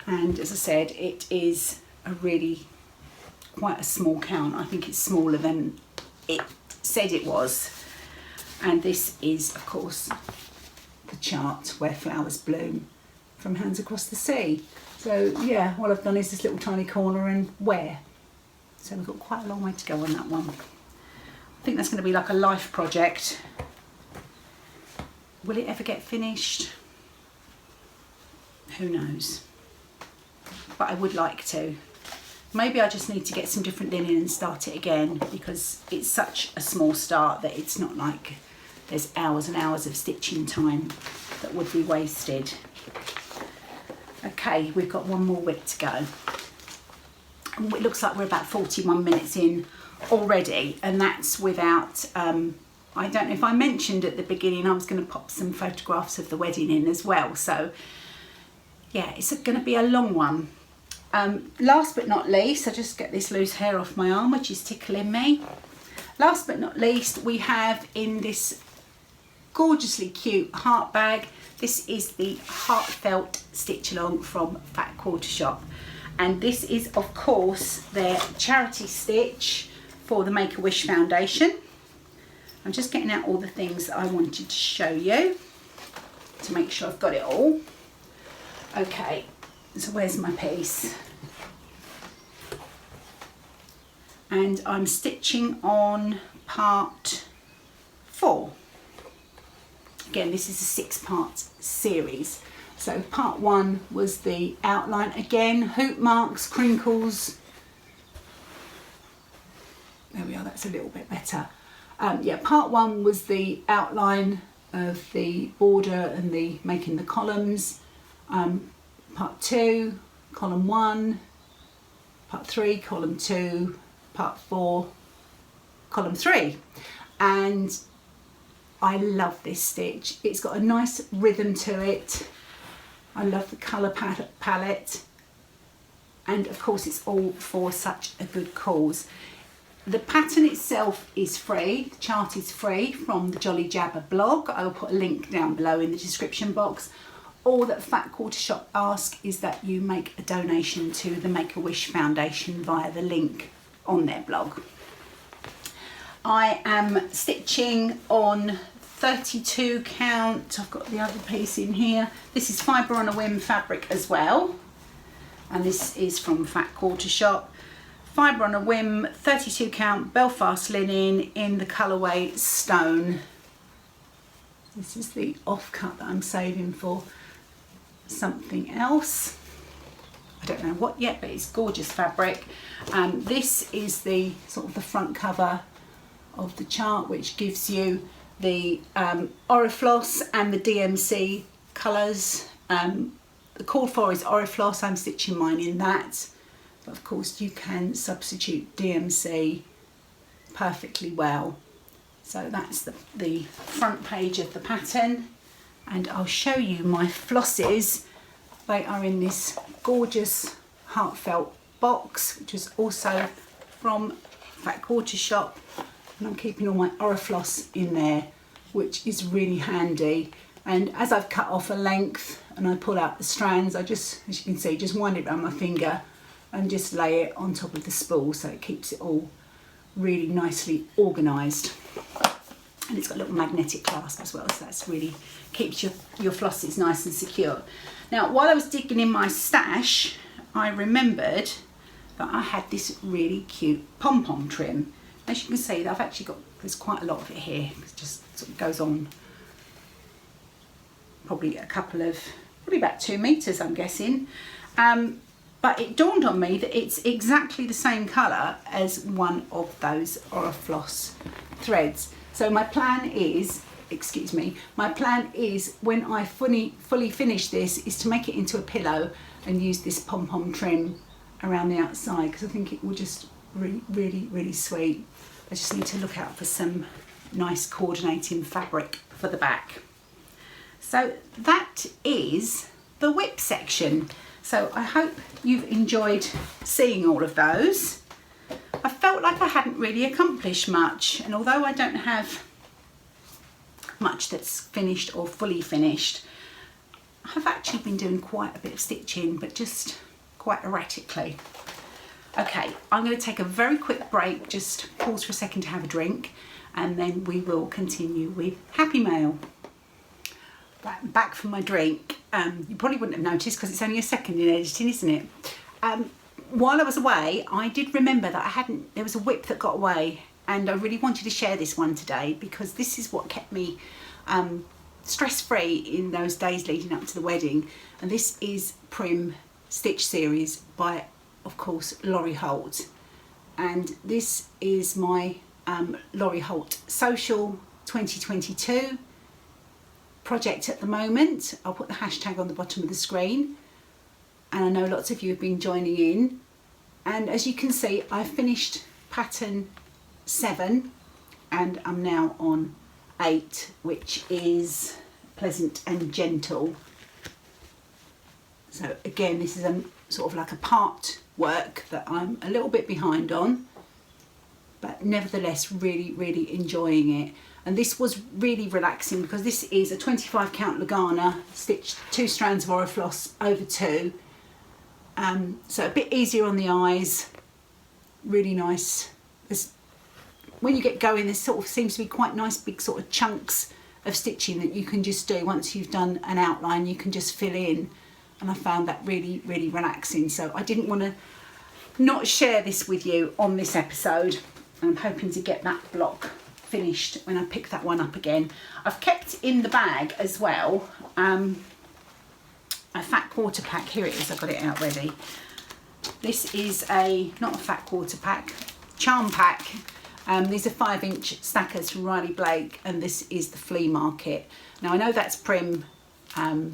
and as I said, it is a really quite a small count. I think it's smaller than it said it was. And this is of course the chart where flowers bloom from Hands Across the Sea. So yeah, all I've done is this little tiny corner and where. So we've got quite a long way to go on that one. I think that's going to be like a life project. Will it ever get finished? Who knows? But I would like to. Maybe I just need to get some different linen and start it again, because it's such a small start that it's not like there's hours and hours of stitching time that would be wasted. Okay, we've got one more week to go. And it looks like we're about 41 minutes in already, and that's without, I don't know if I mentioned at the beginning I was going to pop some photographs of the wedding in as well. So yeah, it's going to be a long one. Last but not least, I just get this loose hair off my arm, which is tickling me. Last but not least, we have in this gorgeously cute heart bag. This is the Heartfelt Stitch Along from Fat Quarter Shop. And this is, of course, their charity stitch for the Make-A-Wish Foundation. I'm just getting out all the things that I wanted to show you to make sure I've got it all. Okay, so where's my piece? And I'm stitching on part 4. Again, this is a 6-part series. So part 1 was the outline. Again, hoop marks, crinkles. There we are, that's a little bit better. Yeah, part 1 was the outline of the border and the making the columns. Part 2, column 1. Part 3, column 2. Part 4, column 3. And I love this stitch. It's got a nice rhythm to it. I love the colour palette, and of course it's all for such a good cause. The pattern itself is free, the chart is free from the Jolly Jabber blog. I will put a link down below in the description box. All that Fat Quarter Shop ask is that you make a donation to the Make-A-Wish Foundation via the link on their blog. I am stitching on 32 count. I've got the other piece in here. This is Fibre on a Whim fabric as well, and this is from Fat Quarter Shop. Fibre on a Whim, 32 count Belfast linen in the colourway Stone. This is the offcut that I'm saving for something else. I don't know what yet, but it's gorgeous fabric. This is the sort of the front cover of the chart, which gives you the Orifloss and the DMC colours. The called for is Orifloss. I'm stitching mine in that, but of course you can substitute DMC perfectly well. So that's the front page of the pattern, and I'll show you my flosses. They are in this gorgeous Heartfelt box, which is also from Fat Quarter Shop. and I'm keeping all my Orifloss in there, which is really handy. And as I've cut off a length and I pull out the strands, I just, as you can see, just wind it around my finger and just lay it on top of the spool, so it keeps it all really nicely organised. And it's got a little magnetic clasp as well, so that's really keeps your flosses nice and secure. Now, while I was digging in my stash, I remembered that I had this really cute pom-pom trim. As you can see, I've actually got, there's quite a lot of it here. It just sort of goes on probably about 2 meters, I'm guessing. But it dawned on me that it's exactly the same colour as one of those Orifloss threads. So my plan is, when I fully finish this, is to make it into a pillow and use this pom-pom trim around the outside, because I think it will just really sweet. I just need to look out for some nice coordinating fabric for the back. So that is the whip section. So I hope you've enjoyed seeing all of those. I felt like I hadn't really accomplished much, and although I don't have much that's finished or fully finished, I've actually been doing quite a bit of stitching, but just quite erratically. Okay, I'm going to take a very quick break, just pause for a second to have a drink, and then we will continue with Happy Mail. Right, back from my drink. You probably wouldn't have noticed because it's only a second in editing, isn't it? While I was away, I did remember that there was a whip that got away, and I really wanted to share this one today because this is what kept me stress-free in those days leading up to the wedding. And this is Prim Stitch Series by, of course, Laurie Holt. And this is my Laurie Holt Social 2022 project at the moment. I'll put the hashtag on the bottom of the screen, and I know lots of you have been joining in. And as you can see, I finished pattern 7 and I'm now on 8, which is Pleasant and Gentle. So again, this is a sort of like a part work that I'm a little bit behind on, but nevertheless really enjoying it. And this was really relaxing because this is a 25 count Lugana stitched 2 strands of Orifloss over 2. So a bit easier on the eyes, really nice. When you get going, there sort of seems to be quite nice big sort of chunks of stitching that you can just do. Once you've done an outline, you can just fill in, and I found that really relaxing. So I didn't want to not share this with you on this episode. I'm hoping to get that block finished when I pick that one up again. I've kept in the bag as well a fat quarter pack. Here it is, I've got it out ready. This is not a fat quarter pack, charm pack. These are 5-inch stackers from Riley Blake, and this is the Flea Market. Now I know that's Prim, the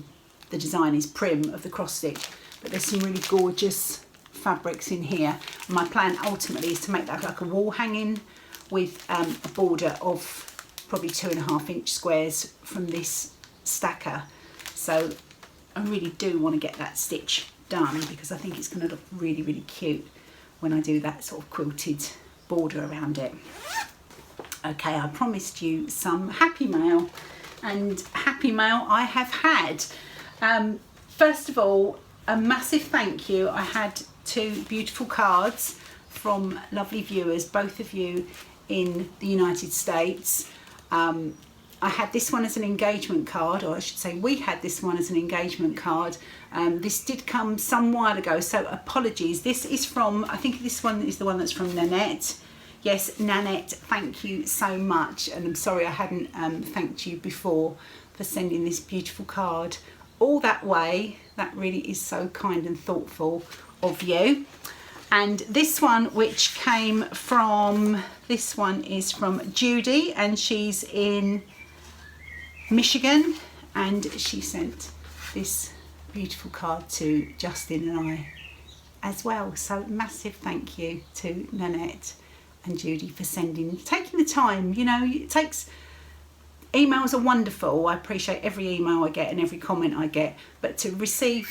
design is Prim of the cross stitch, but there's some really gorgeous fabrics in here. My plan ultimately is to make that like a wall hanging with a border of probably 2.5-inch squares from this stacker. So I really do want to get that stitch done because I think it's going to look really cute when I do that sort of quilted border around it. Okay, I promised you some happy mail, and happy mail I have had. First of all, a massive thank you. I had 2 beautiful cards from lovely viewers, both of you in the United States. I had this one as an engagement card, or I should say we had this one as an engagement card. This did come some while ago, so apologies. This is from, I think this one is the one that's from Nanette. Yes, Nanette, thank you so much, and I'm sorry I hadn't thanked you before for sending this beautiful card all that way. That really is so kind and thoughtful of you. And this one, which came from, this one is from Judy, and she's in Michigan, and she sent this beautiful card to Justin and I as well. So massive thank you to Nanette and Judy for taking the time. You know, emails are wonderful. I appreciate every email I get and every comment I get, but to receive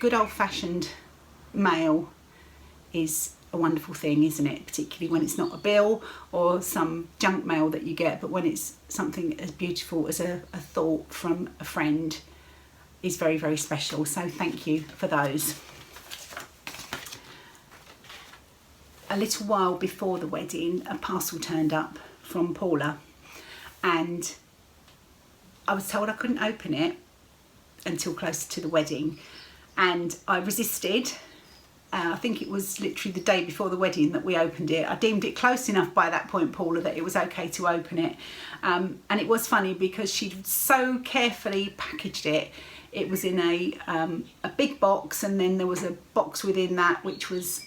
good old-fashioned mail is a wonderful thing, isn't it? Particularly when it's not a bill or some junk mail that you get, but when it's something as beautiful as a thought from a friend is very, very special. So thank you for those. A little while before the wedding, a parcel turned up from Paula, and I was told I couldn't open it until closer to the wedding, and I resisted. I think it was literally the day before the wedding that we opened it. I deemed it close enough by that point, Paula, that it was okay to open it. And it was funny because she'd so carefully packaged it. It was in a big box, and then there was a box within that which was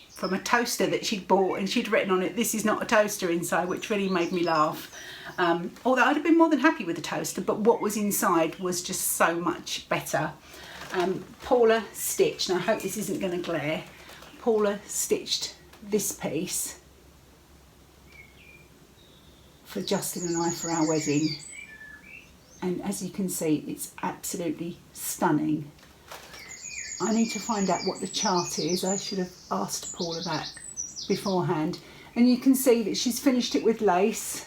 from a toaster that she'd bought, and she'd written on it, "This is not a toaster" inside, which really made me laugh. Although I'd have been more than happy with the toaster, but what was inside was just so much better. Paula stitched, and I hope this isn't going to glare, Paula stitched this piece for Justin and I for our wedding, and as you can see, it's absolutely stunning. I need to find out what the chart is. I should have asked Paula that beforehand. And you can see that she's finished it with lace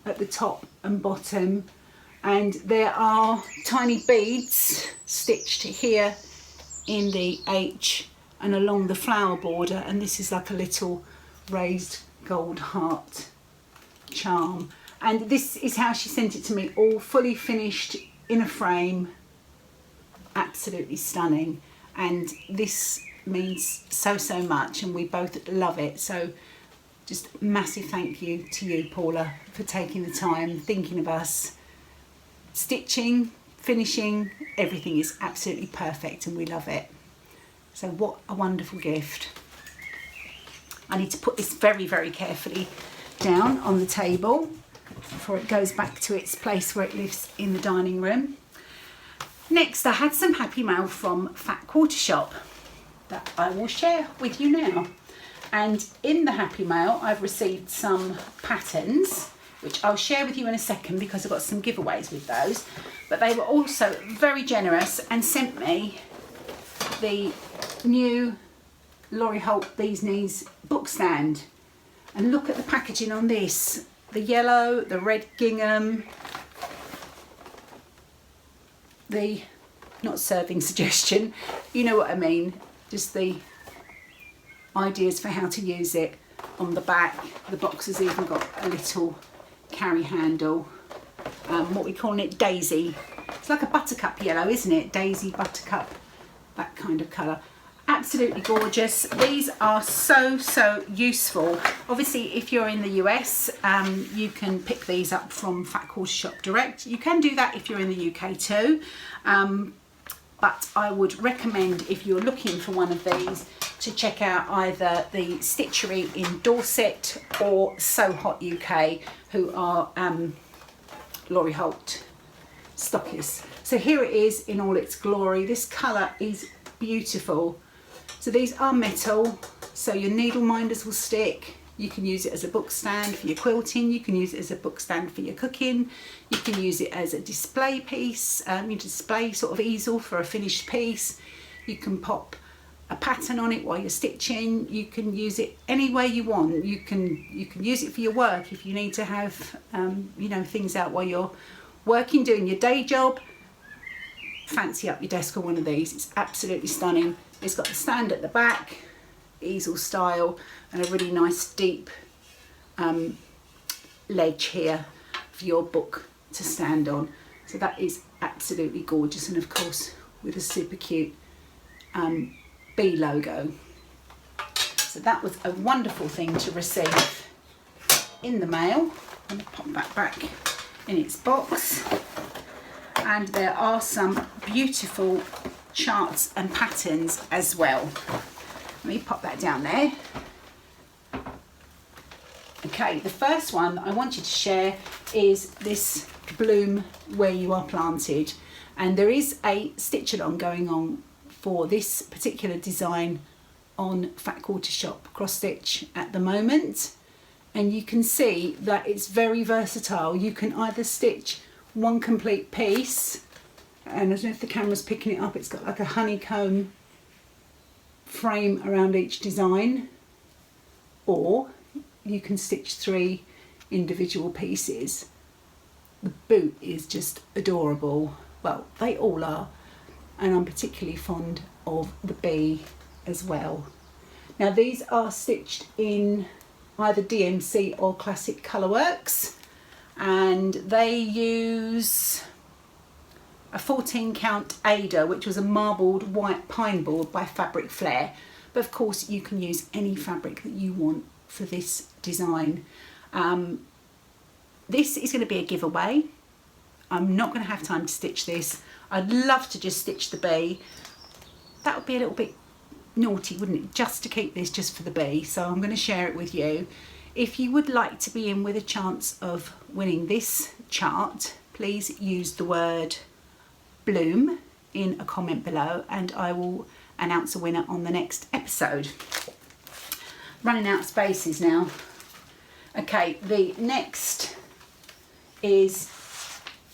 at the top and bottom, and there are tiny beads stitched here in the H and along the flower border, and this is like a little raised gold heart charm. And this is how she sent it to me, all fully finished in a frame. Absolutely stunning, and this means so much, and we both love it. So just massive thank you to you, Paula, for taking the time, thinking of us. Stitching, finishing, everything is absolutely perfect, and we love it. So what a wonderful gift. I need to put this very, very carefully down on the table before it goes back to its place where it lives in the dining room. Next, I had some happy mail from Fat Quarter Shop that I will share with you now. And in the happy mail, I've received some patterns, which I'll share with you in a second because I've got some giveaways with those. But they were also very generous and sent me the new Laurie Holt Bees Knees book stand. And look at the packaging on this. The yellow, the red gingham, the, not serving suggestion, you know what I mean, just the ideas for how to use it on the back. The box has even got a little carry handle, what we call it, daisy. It's like a buttercup yellow, isn't it? Daisy, buttercup, that kind of colour. Absolutely gorgeous. These are so useful. Obviously, if you're in the US, you can pick these up from Fat Quarter Shop direct. You can do that if you're in the UK too, but I would recommend, if you're looking for one of these, to check out either the Stitchery in Dorset or So Hot UK, who are Laurie Holt stockists. So here it is in all its glory. This colour is beautiful. So these are metal, so your needle minders will stick. You can use it as a book stand for your quilting. You can use it as a book stand for your cooking. You can use it as a display piece, your display sort of easel for a finished piece. You can pop a pattern on it while you're stitching. You can use it any way you want. You can use it for your work if you need to have you know, things out while you're working, doing your day job. Fancy up your desk on one of these. It's absolutely stunning. It's got the stand at the back, easel style, and a really nice deep ledge here for your book to stand on. So that is absolutely gorgeous, and of course with a super cute bee logo. So that was a wonderful thing to receive in the mail. I'm going to pop that back in its box. And there are some beautiful charts and patterns as well. Let me pop that down there. Okay, the first one I wanted to share is this Bloom Where You Are Planted, and there is a stitch along going on for this particular design on Fat Quarter Shop cross stitch at the moment, and you can see that it's very versatile. You can either stitch one complete piece, and I don't know if the camera's picking it up, it's got like a honeycomb frame around each design, or you can stitch 3 individual pieces. The boot is just adorable. Well, they all are, and I'm particularly fond of the bee as well. Now these are stitched in either DMC or Classic Colourworks, and they use a 14 count Ada, which was a marbled white pine board by Fabric Flair, but of course you can use any fabric that you want for this design. This is going to be a giveaway. I'm not going to have time to stitch this. I'd love to just stitch the bee. That would be a little bit naughty, wouldn't it, just to keep this just for the bee, so I'm going to share it with you. If you would like to be in with a chance of winning this chart, please use the word bloom in a comment below, and I will announce a winner on the next episode. Running out of spaces now. Okay, the next is,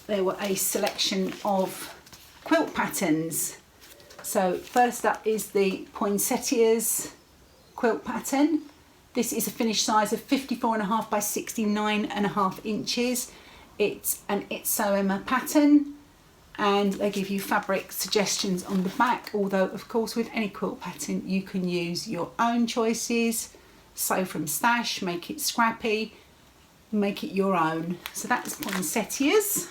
there were a selection of quilt patterns. So first up is the Poinsettias quilt pattern. This is a finished size of 54.5 by 69.5 inches. It's an It's So Emma pattern, and they give you fabric suggestions on the back, although of course with any quilt pattern you can use your own choices. Sew from stash, make it scrappy, make it your own. So that's Poinsettias.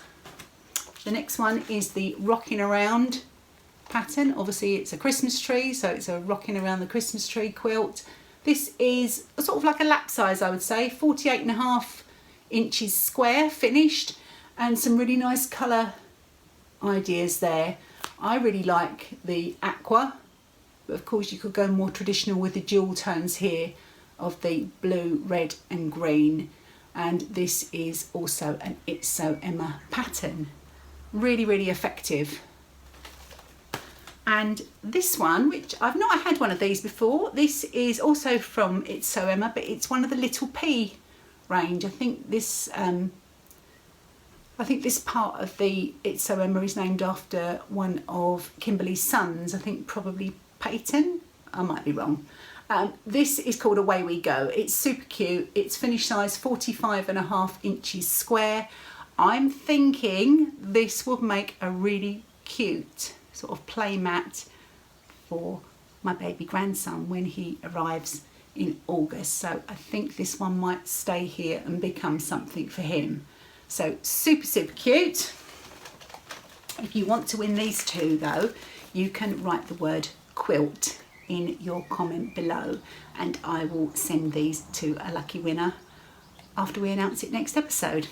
The next one is the Rocking Around pattern. Obviously it's a Christmas tree, so it's a rocking around the Christmas tree quilt. This is sort of like a lap size, I would say, 48.5 inches square, finished, and some really nice colour ideas there. I really like the aqua, but of course you could go more traditional with the dual tones here of the blue, red and green. And this is also an It's So Emma pattern. Really, really effective. And this one, which I've not had one of these before, this is also from It's So Emma, but it's one of the Little P range. I think this part of the It's So Emma is named after one of Kimberly's sons. I think probably Peyton. I might be wrong. This is called Away We Go. It's super cute. It's finished size 45.5 inches square. I'm thinking this would make a really cute sort of play mat for my baby grandson when he arrives in August. So I think this one might stay here and become something for him. So super, super cute. If you want to win these two though, you can write the word quilt in your comment below, and I will send these to a lucky winner after we announce it next episode.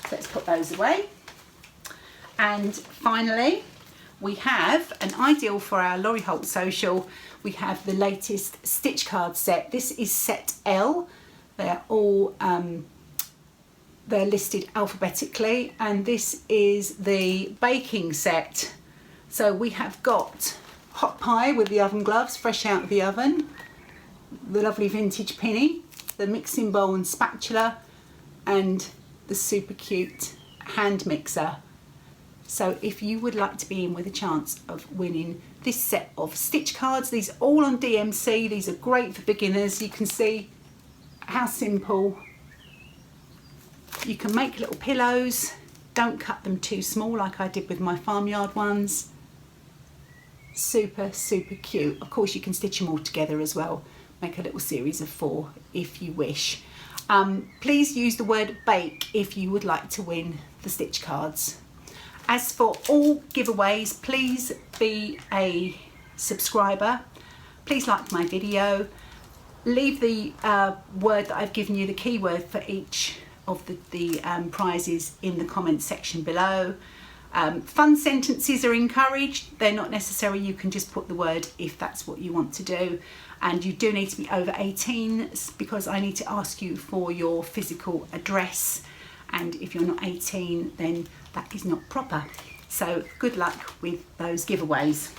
So let's put those away. And finally, we have an ideal for our Laurie Holt social. We have the latest stitch card set. This is set L. They're all they're listed alphabetically, and this is the baking set. So we have got hot pie with the oven gloves, fresh out of the oven, the lovely vintage pinny, the mixing bowl and spatula, and the super cute hand mixer. So if you would like to be in with a chance of winning this set of stitch cards, these are all on DMC, these are great for beginners. You can see how simple. You can make little pillows, don't cut them too small like I did with my farmyard ones. Super, super cute. Of course you can stitch them all together as well, make a little series of 4 if you wish. Please use the word bake if you would like to win the stitch cards. As for all giveaways, please be a subscriber. Please like my video. Leave the word that I've given you, the keyword for each of the prizes in the comments section below. Fun sentences are encouraged. They're not necessary. You can just put the word if that's what you want to do. And you do need to be over 18 because I need to ask you for your physical address. And if you're not 18, then that is not proper. So good luck with those giveaways.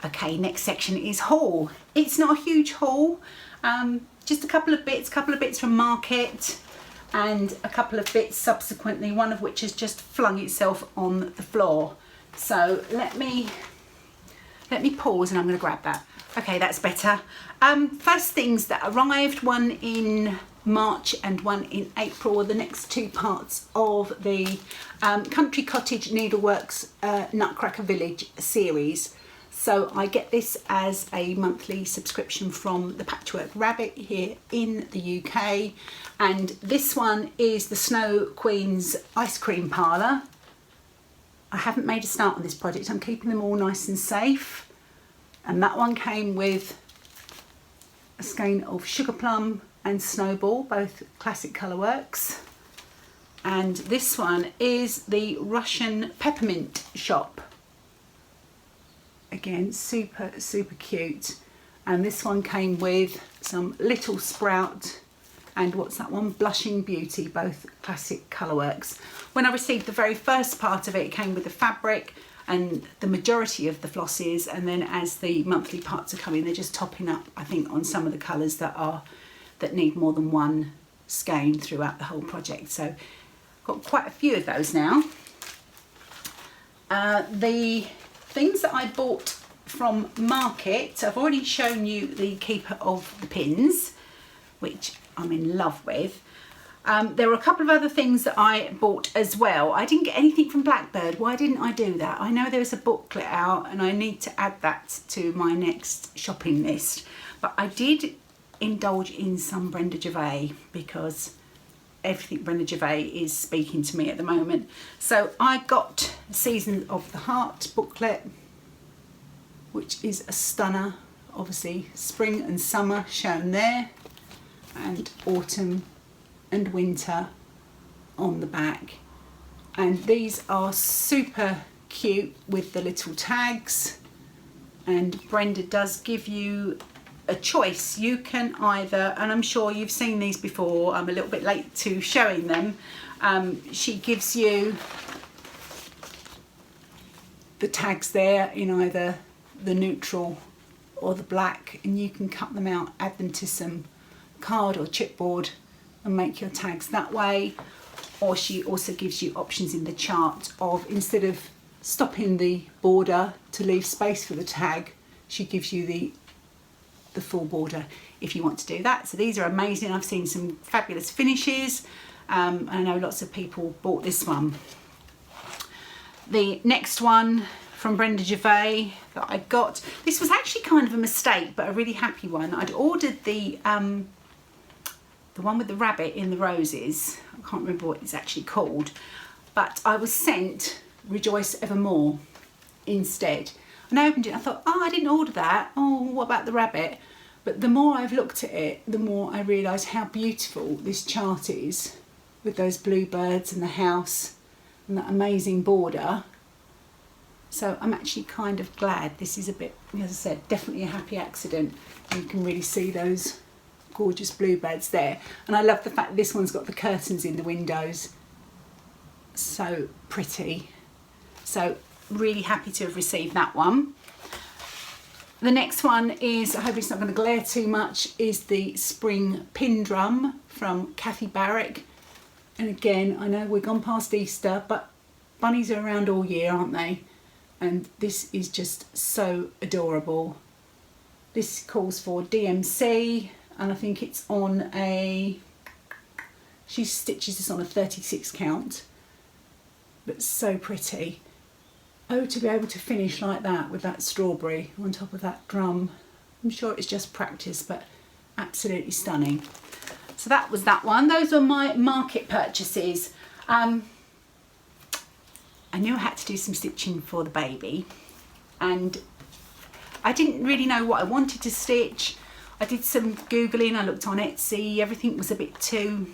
Okay, next section is haul. It's not a huge haul, just a couple of bits from market and a couple of bits subsequently, one of which has just flung itself on the floor. So let me Let me pause and I'm going to grab that. Okay, that's better. First things that arrived, one in March and one in April, are the next two parts of the Country Cottage Needleworks Nutcracker Village series. So I get this as a monthly subscription from the Patchwork Rabbit here in the UK. And this one is the Snow Queen's Ice Cream Parlour. I haven't made a start on this project. I'm keeping them all nice and safe. And that one came with a skein of Sugar Plum and Snowball, both classic Colourworks. And this one is the Russian Peppermint Shop. Again, super cute. And this one came with some Little Sprout and what's that one? Blushing Beauty, both classic Colourworks. When I received the very first part of it, it came with the fabric and the majority of the flosses, and then as the monthly parts are coming, they're just topping up, I think, on some of the colours that need more than one skein throughout the whole project. So got quite a few of those now. The things that I bought from Market, I've already shown you the Keeper of the Pins, which I'm in love with. There were a couple of other things that I bought as well. I didn't get anything from Blackbird. Why didn't I do that? I know there's a booklet out and I need to add that to my next shopping list. But I did indulge in some Brenda Gervais because everything Brenda Gervais is speaking to me at the moment. So I got Season of the Heart booklet, which is a stunner. Obviously spring and summer shown there, and autumn and winter on the back. And these are super cute with the little tags, and Brenda does give you a choice. You can either, and I'm sure you've seen these before, I'm a little bit late to showing them, she gives you the tags there in either the neutral or the black, and you can cut them out, add them to some card or chipboard and make your tags that way. Or she also gives you options in the chart of, instead of stopping the border to leave space for the tag, she gives you the full border if you want to do that. So these are amazing. I've seen some fabulous finishes. I know lots of people bought this one. The next one from Brenda Gervais that I got, this was actually kind of a mistake, but a really happy one. I'd ordered the one with the rabbit in the roses. I can't remember what it's actually called, but I was sent Rejoice Evermore instead. And I opened it and I thought, oh, I didn't order that. Oh, what about the rabbit? But the more I've looked at it, the more I realise how beautiful this chart is, with those bluebirds and the house and that amazing border. So I'm actually kind of glad this is a bit, as I said, definitely a happy accident. You can really see those gorgeous bluebirds there. And I love the fact that this one's got the curtains in the windows. So pretty. So really happy to have received that one. The next one is, I hope it's not going to glare too much, is the Spring Pin Drum from Kathy Barrick. And again, I know we're gone past Easter, but bunnies are around all year, aren't they? And this is just so adorable. This calls for DMC, and I think it's on a, she stitches this on a 36 count, but so pretty. Oh, to be able to finish like that with that strawberry on top of that drum. I'm sure it's just practice, but absolutely stunning. So that was that one. Those were my Market purchases. I knew I had to do some stitching for the baby, and I didn't really know what I wanted to stitch. I did some Googling, I looked on Etsy, everything was a bit too,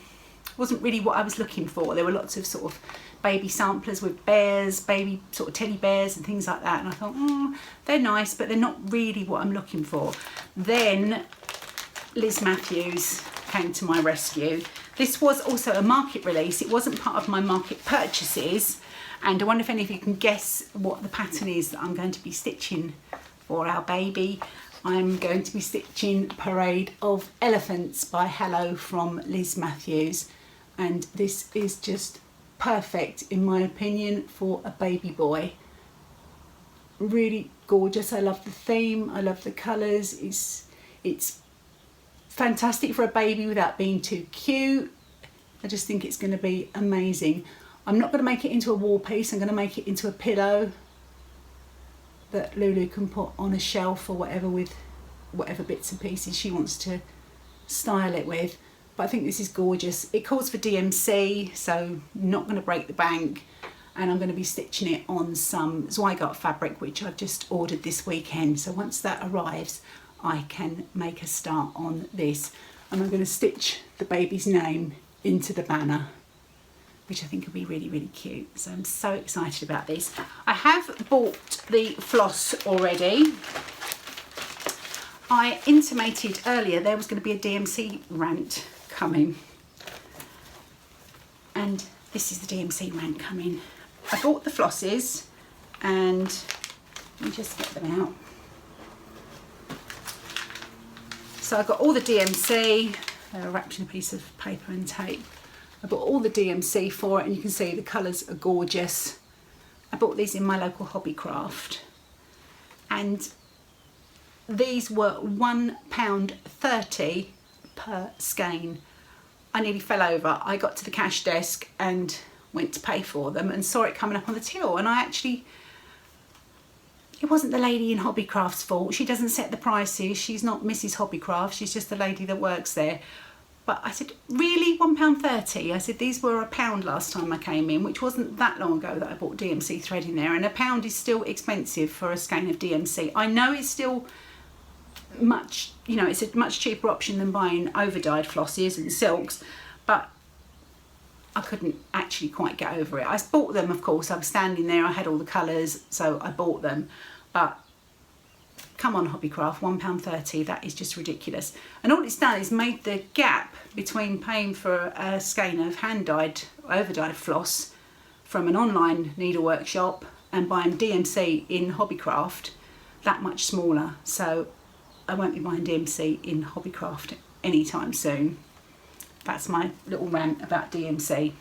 wasn't really what I was looking for. There were lots of sort of baby samplers with bears, baby sort of teddy bears and things like that, and I thought, they're nice, but they're not really what I'm looking for. Then Liz Matthews came to my rescue. This was also a Market release. It wasn't part of my Market purchases, and I wonder if any of you can guess what the pattern is that I'm going to be stitching for our baby. I'm going to be stitching Parade of Elephants by Hello from Liz Matthews, and this is just perfect in my opinion for a baby boy. Really gorgeous. I love the theme, I love the colours. It's fantastic for a baby without being too cute. I just think it's going to be amazing. I'm not going to make it into a wall piece, I'm going to make it into a pillow that Lulu can put on a shelf or whatever, with whatever bits and pieces she wants to style it with. But I think this is gorgeous. It calls for DMC, so not going to break the bank. And I'm going to be stitching it on some Zweigart fabric, which I've just ordered this weekend. So once that arrives, I can make a start on this. And I'm going to stitch the baby's name into the banner, which I think will be really, really cute. So I'm so excited about this. I have bought the floss already. I intimated earlier there was going to be a DMC rant coming. And this is the DMC rant coming. I bought the flosses, and let me just get them out. So I got all the DMC, they were wrapped in a piece of paper and tape. I bought all the DMC for it, and you can see the colours are gorgeous. I bought these in my local Hobbycraft, and these were £1.30 per skein. I nearly fell over. I got to the cash desk and went to pay for them and saw it coming up on the till, and it wasn't the lady in Hobbycraft's fault. She doesn't set the prices. She's not Mrs. Hobbycraft. She's just the lady that works there. But I said, really, £1.30? I said, these were £1 last time I came in, which wasn't that long ago that I bought DMC thread in there. And £1 is still expensive for a skein of DMC. I know it's still much, you know, it's a much cheaper option than buying overdyed flosses and silks, but I couldn't actually quite get over it. I bought them, of course. I was standing there, I had all the colours, so I bought them. But come on, Hobbycraft, £1.30, that is just ridiculous. And all it's done is made the gap between paying for a skein of hand-dyed, overdyed floss from an online needlework shop and buying DMC in Hobbycraft that much smaller. So I won't be buying DMC in Hobbycraft anytime soon. That's my little rant about DMC.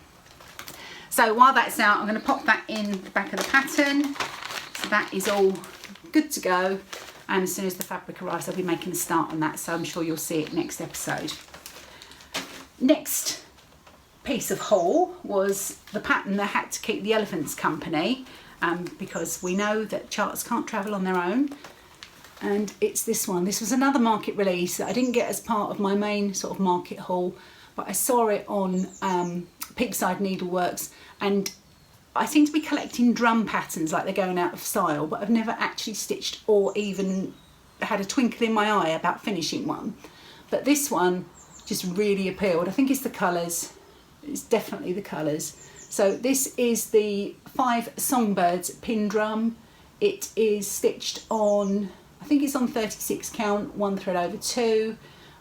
So while that's out, I'm going to pop that in the back of the pattern. So that is all good to go. And as soon as the fabric arrives, I'll be making a start on that. So I'm sure you'll see it next episode. Next piece of haul was the pattern that had to keep the elephants company, because we know that charts can't travel on their own. And it's this one. This was another market release that I didn't get as part of my main sort of market haul, but I saw it on Peakside Needleworks, and I seem to be collecting drum patterns like they're going out of style, but I've never actually stitched or even had a twinkle in my eye about finishing one. But this one just really appealed. I think it's the colours. It's definitely the colours. So this is the 5 Songbirds pin drum. It is stitched on, I think it's on 36 count, 1 thread over 2.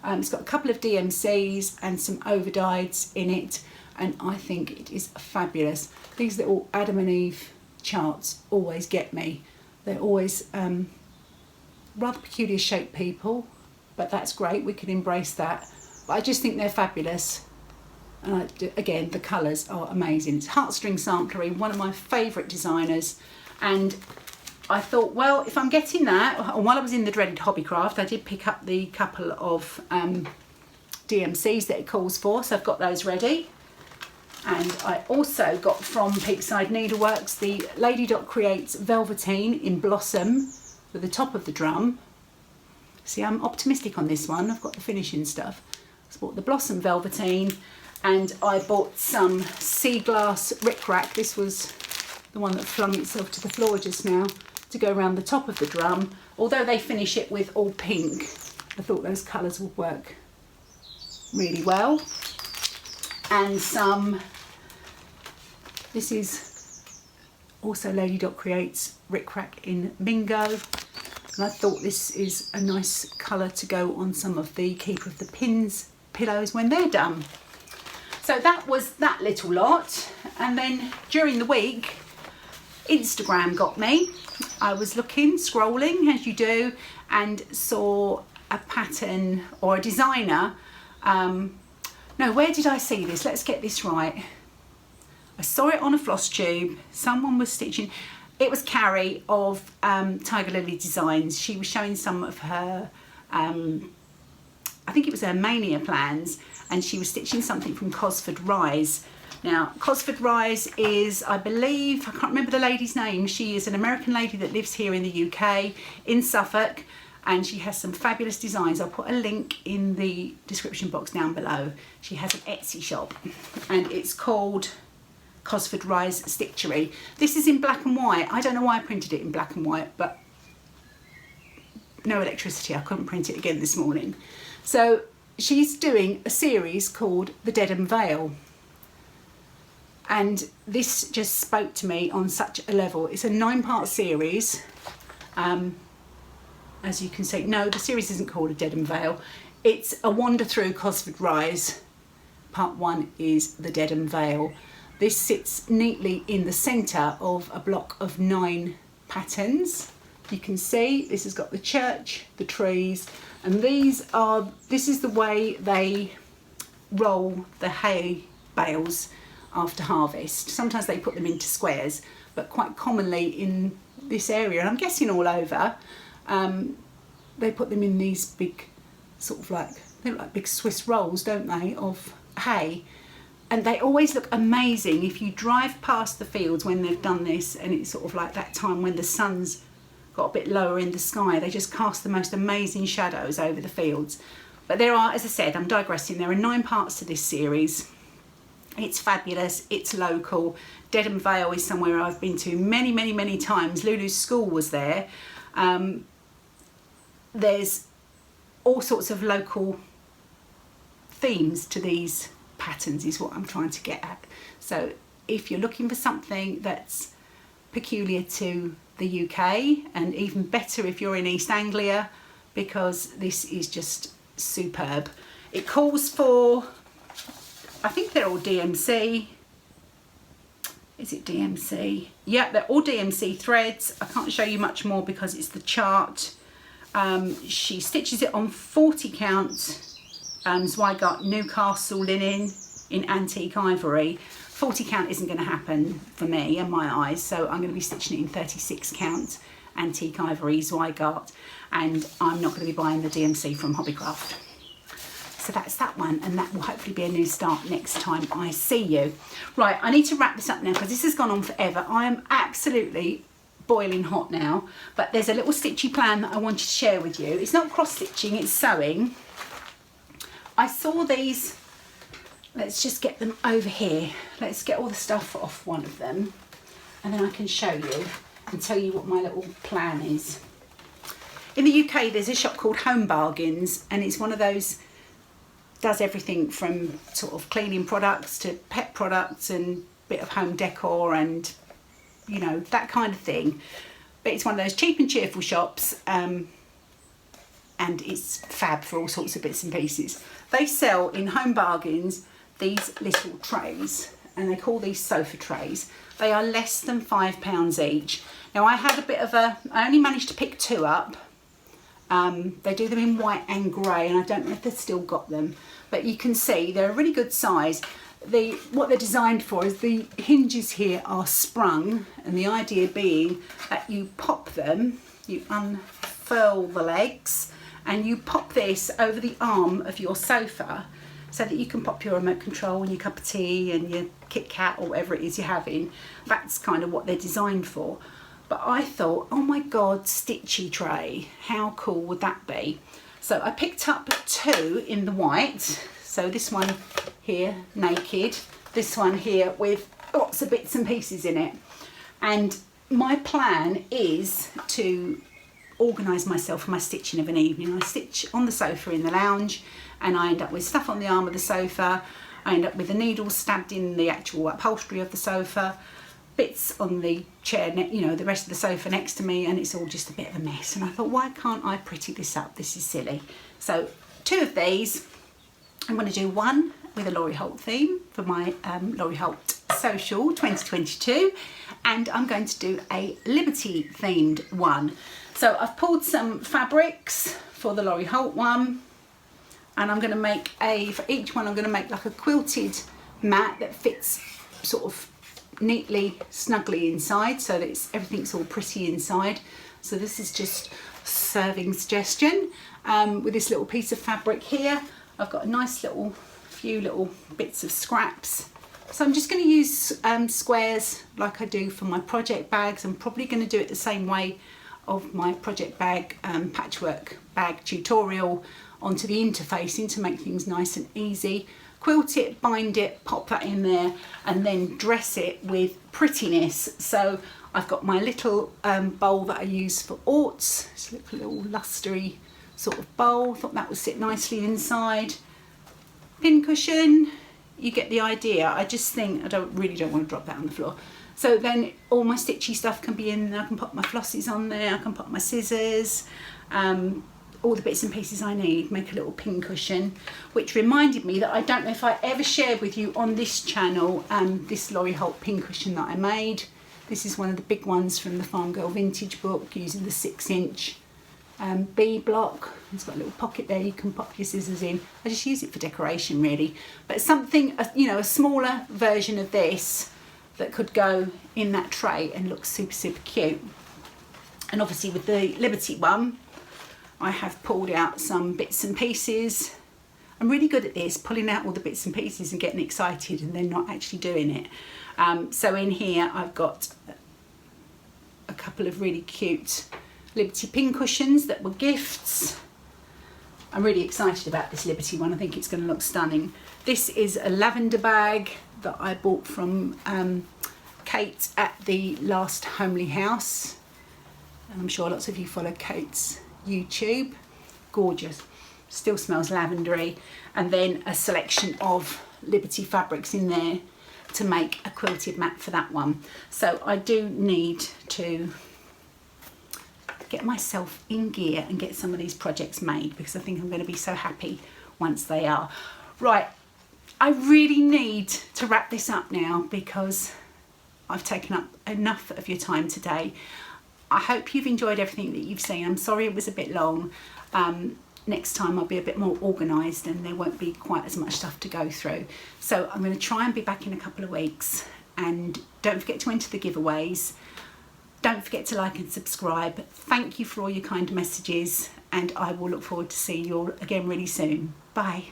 It's got a couple of DMCs and some overdyeds in it, and I think it is fabulous. These little Adam and Eve charts always get me. They're always rather peculiar shaped people, but that's great, we can embrace that. But I just think they're fabulous. And again, the colours are amazing. It's Heartstring Samplery, one of my favourite designers, and I thought, well, if I'm getting that, and while I was in the dreaded Hobbycraft, I did pick up the couple of DMCs that it calls for, so I've got those ready. And I also got from Peakside Needleworks the Lady Dot Creates Velveteen in Blossom for the top of the drum. See, I'm optimistic on this one. I've got the finishing stuff. I bought the Blossom Velveteen, and I bought some Sea Glass Rick Rack. This was the one that flung itself to the floor just now, to go around the top of the drum. Although they finish it with all pink, I thought those colours would work really well. And some, this is also Lady Dot Creates Rick Rack in Mingo, and I thought this is a nice colour to go on some of the Keeper of the Pins pillows when they're done. So that was that little lot. And then during the week, Instagram got me. I was scrolling as you do, and saw a pattern or a designer. No, where did I see this? Let's get this right. I saw it on a Flosstube. Someone was stitching. it was Carrie of Tiger Lily Designs. She was showing some of her, I think it was her mania plans, and she was stitching something from Cosford Rise. Now, Cosford Rise is, I believe, I can't remember the lady's name. She is an American lady that lives here in the UK, in Suffolk, and she has some fabulous designs. I'll put a link in the description box down below. She has an Etsy shop, and it's called Cosford Rise Stitchery. This is in black and white. I don't know why I printed it in black and white, but no electricity. I couldn't print it again this morning. So she's doing a series called The Dedham Vale. And this just spoke to me on such a level. It's a 9-part series. As you can see, no, the series isn't called A Dedham Vale. It's a wander through Cosford Rise. Part 1 is The Dedham Vale. This sits neatly in the centre of a block of 9 patterns. You can see this has got the church, the trees, and this is the way they roll the hay bales after harvest. Sometimes they put them into squares, but quite commonly in this area, and I'm guessing all over, they put them in these big, sort of like, they look like big Swiss rolls, don't they, of hay. And they always look amazing if you drive past the fields when they've done this, and it's sort of like that time when the sun's got a bit lower in the sky. They just cast the most amazing shadows over the fields. But there are, as I said, I'm digressing, there are 9 parts to this series. It's fabulous, it's local. Dedham Vale is somewhere I've been to many, many, many times. Lulu's school was there. There's all sorts of local themes to these patterns is what I'm trying to get at. So if you're looking for something that's peculiar to the UK, and even better if you're in East Anglia, because this is just superb. It calls for, I think they're all DMC. Is it DMC? Yeah, they're all DMC threads. I can't show you much more because it's the chart. She stitches it on 40 count Zweigart Newcastle linen in antique ivory. 40 count isn't going to happen for me and my eyes, so I'm going to be stitching it in 36 count antique ivory Zweigart, and I'm not going to be buying the DMC from Hobbycraft. So that's that one, and that will hopefully be a new start next time I see you. Right, I need to wrap this up now because this has gone on forever. I am absolutely boiling hot now, but there's a little stitchy plan that I wanted to share with you. It's not cross stitching, it's sewing. I saw these, let's just get them over here. Let's get all the stuff off one of them, and then I can show you and tell you what my little plan is. In the UK there's a shop called Home Bargains, and it's one of those, does everything from sort of cleaning products to pet products and bit of home decor and, you know, that kind of thing. But it's one of those cheap and cheerful shops, and it's fab for all sorts of bits and pieces. They sell in Home Bargains these little trays, and they call these sofa trays. They are less than £5 each. Now I had a bit of I only managed to pick 2 up. They do them in white and grey, and I don't know if they've still got them, but you can see they're a really good size. What they're designed for is the hinges here are sprung, and the idea being that you pop them, you unfurl the legs, and you pop this over the arm of your sofa so that you can pop your remote control and your cup of tea and your Kit Kat or whatever it is you're having. That's kind of what they're designed for. But I thought, oh my God, stitchy tray, how cool would that be? So I picked up 2 in the white. So this one here, naked, this one here with lots of bits and pieces in it. And my plan is to organise myself for my stitching of an evening. I stitch on the sofa in the lounge, and I end up with stuff on the arm of the sofa. I end up with the needles stabbed in the actual upholstery of the sofa, bits on the chair, you know, the rest of the sofa next to me, and it's all just a bit of a mess. And I thought, why can't I pretty this up? This is silly. So 2 of these. I'm going to do one with a Laurie Holt theme for my Laurie Holt Social 2022, and I'm going to do a Liberty themed one. So I've pulled some fabrics for the Laurie Holt one, and I'm going to make for each one I'm going to make like a quilted mat that fits sort of neatly, snugly inside, so that everything's all pretty inside. So this is just serving suggestion. With this little piece of fabric here, I've got a nice few little bits of scraps. So I'm just going to use squares like I do for my project bags. I'm probably going to do it the same way of my project bag patchwork bag tutorial onto the interfacing to make things nice and easy. Quilt it, bind it, pop that in there, and then dress it with prettiness. So I've got my little bowl that I use for orts. It's a little lustery sort of bowl. Thought that would sit nicely inside. Pin cushion, you get the idea. I just think I really don't want to drop that on the floor. So then all my stitchy stuff can be in there. I can pop my flossies on there, I can pop my scissors, all the bits and pieces I need. Make a little pin cushion, which reminded me that I don't know if I ever shared with you on this channel this Laurie Holt pin cushion that I made. This is one of the big ones from the Farm Girl Vintage book, using the 6-inch B block. It's got a little pocket there, you can pop your scissors in. I just use it for decoration really, but something, you know, a smaller version of this that could go in that tray and look super, super cute. And obviously with the Liberty one, I have pulled out some bits and pieces. I'm really good at this, pulling out all the bits and pieces and getting excited and then not actually doing it. So in here I've got a couple of really cute Liberty pin cushions that were gifts. I'm really excited about this Liberty one. I think it's going to look stunning. This is a lavender bag that I bought from Kate at the last Homely House. And I'm sure lots of you follow Kate's YouTube. Gorgeous. Still smells lavendery. And then a selection of Liberty fabrics in there to make a quilted mat for that one. So I do need to get myself in gear and get some of these projects made, because I think I'm going to be so happy once they are. Right, I really need to wrap this up now because I've taken up enough of your time today. I hope you've enjoyed everything that you've seen. I'm sorry it was a bit long. Next time I'll be a bit more organised and there won't be quite as much stuff to go through. So I'm going to try and be back in a couple of weeks, and don't forget to enter the giveaways. Don't forget to like and subscribe. Thank you for all your kind messages, and I will look forward to seeing you all again really soon. Bye.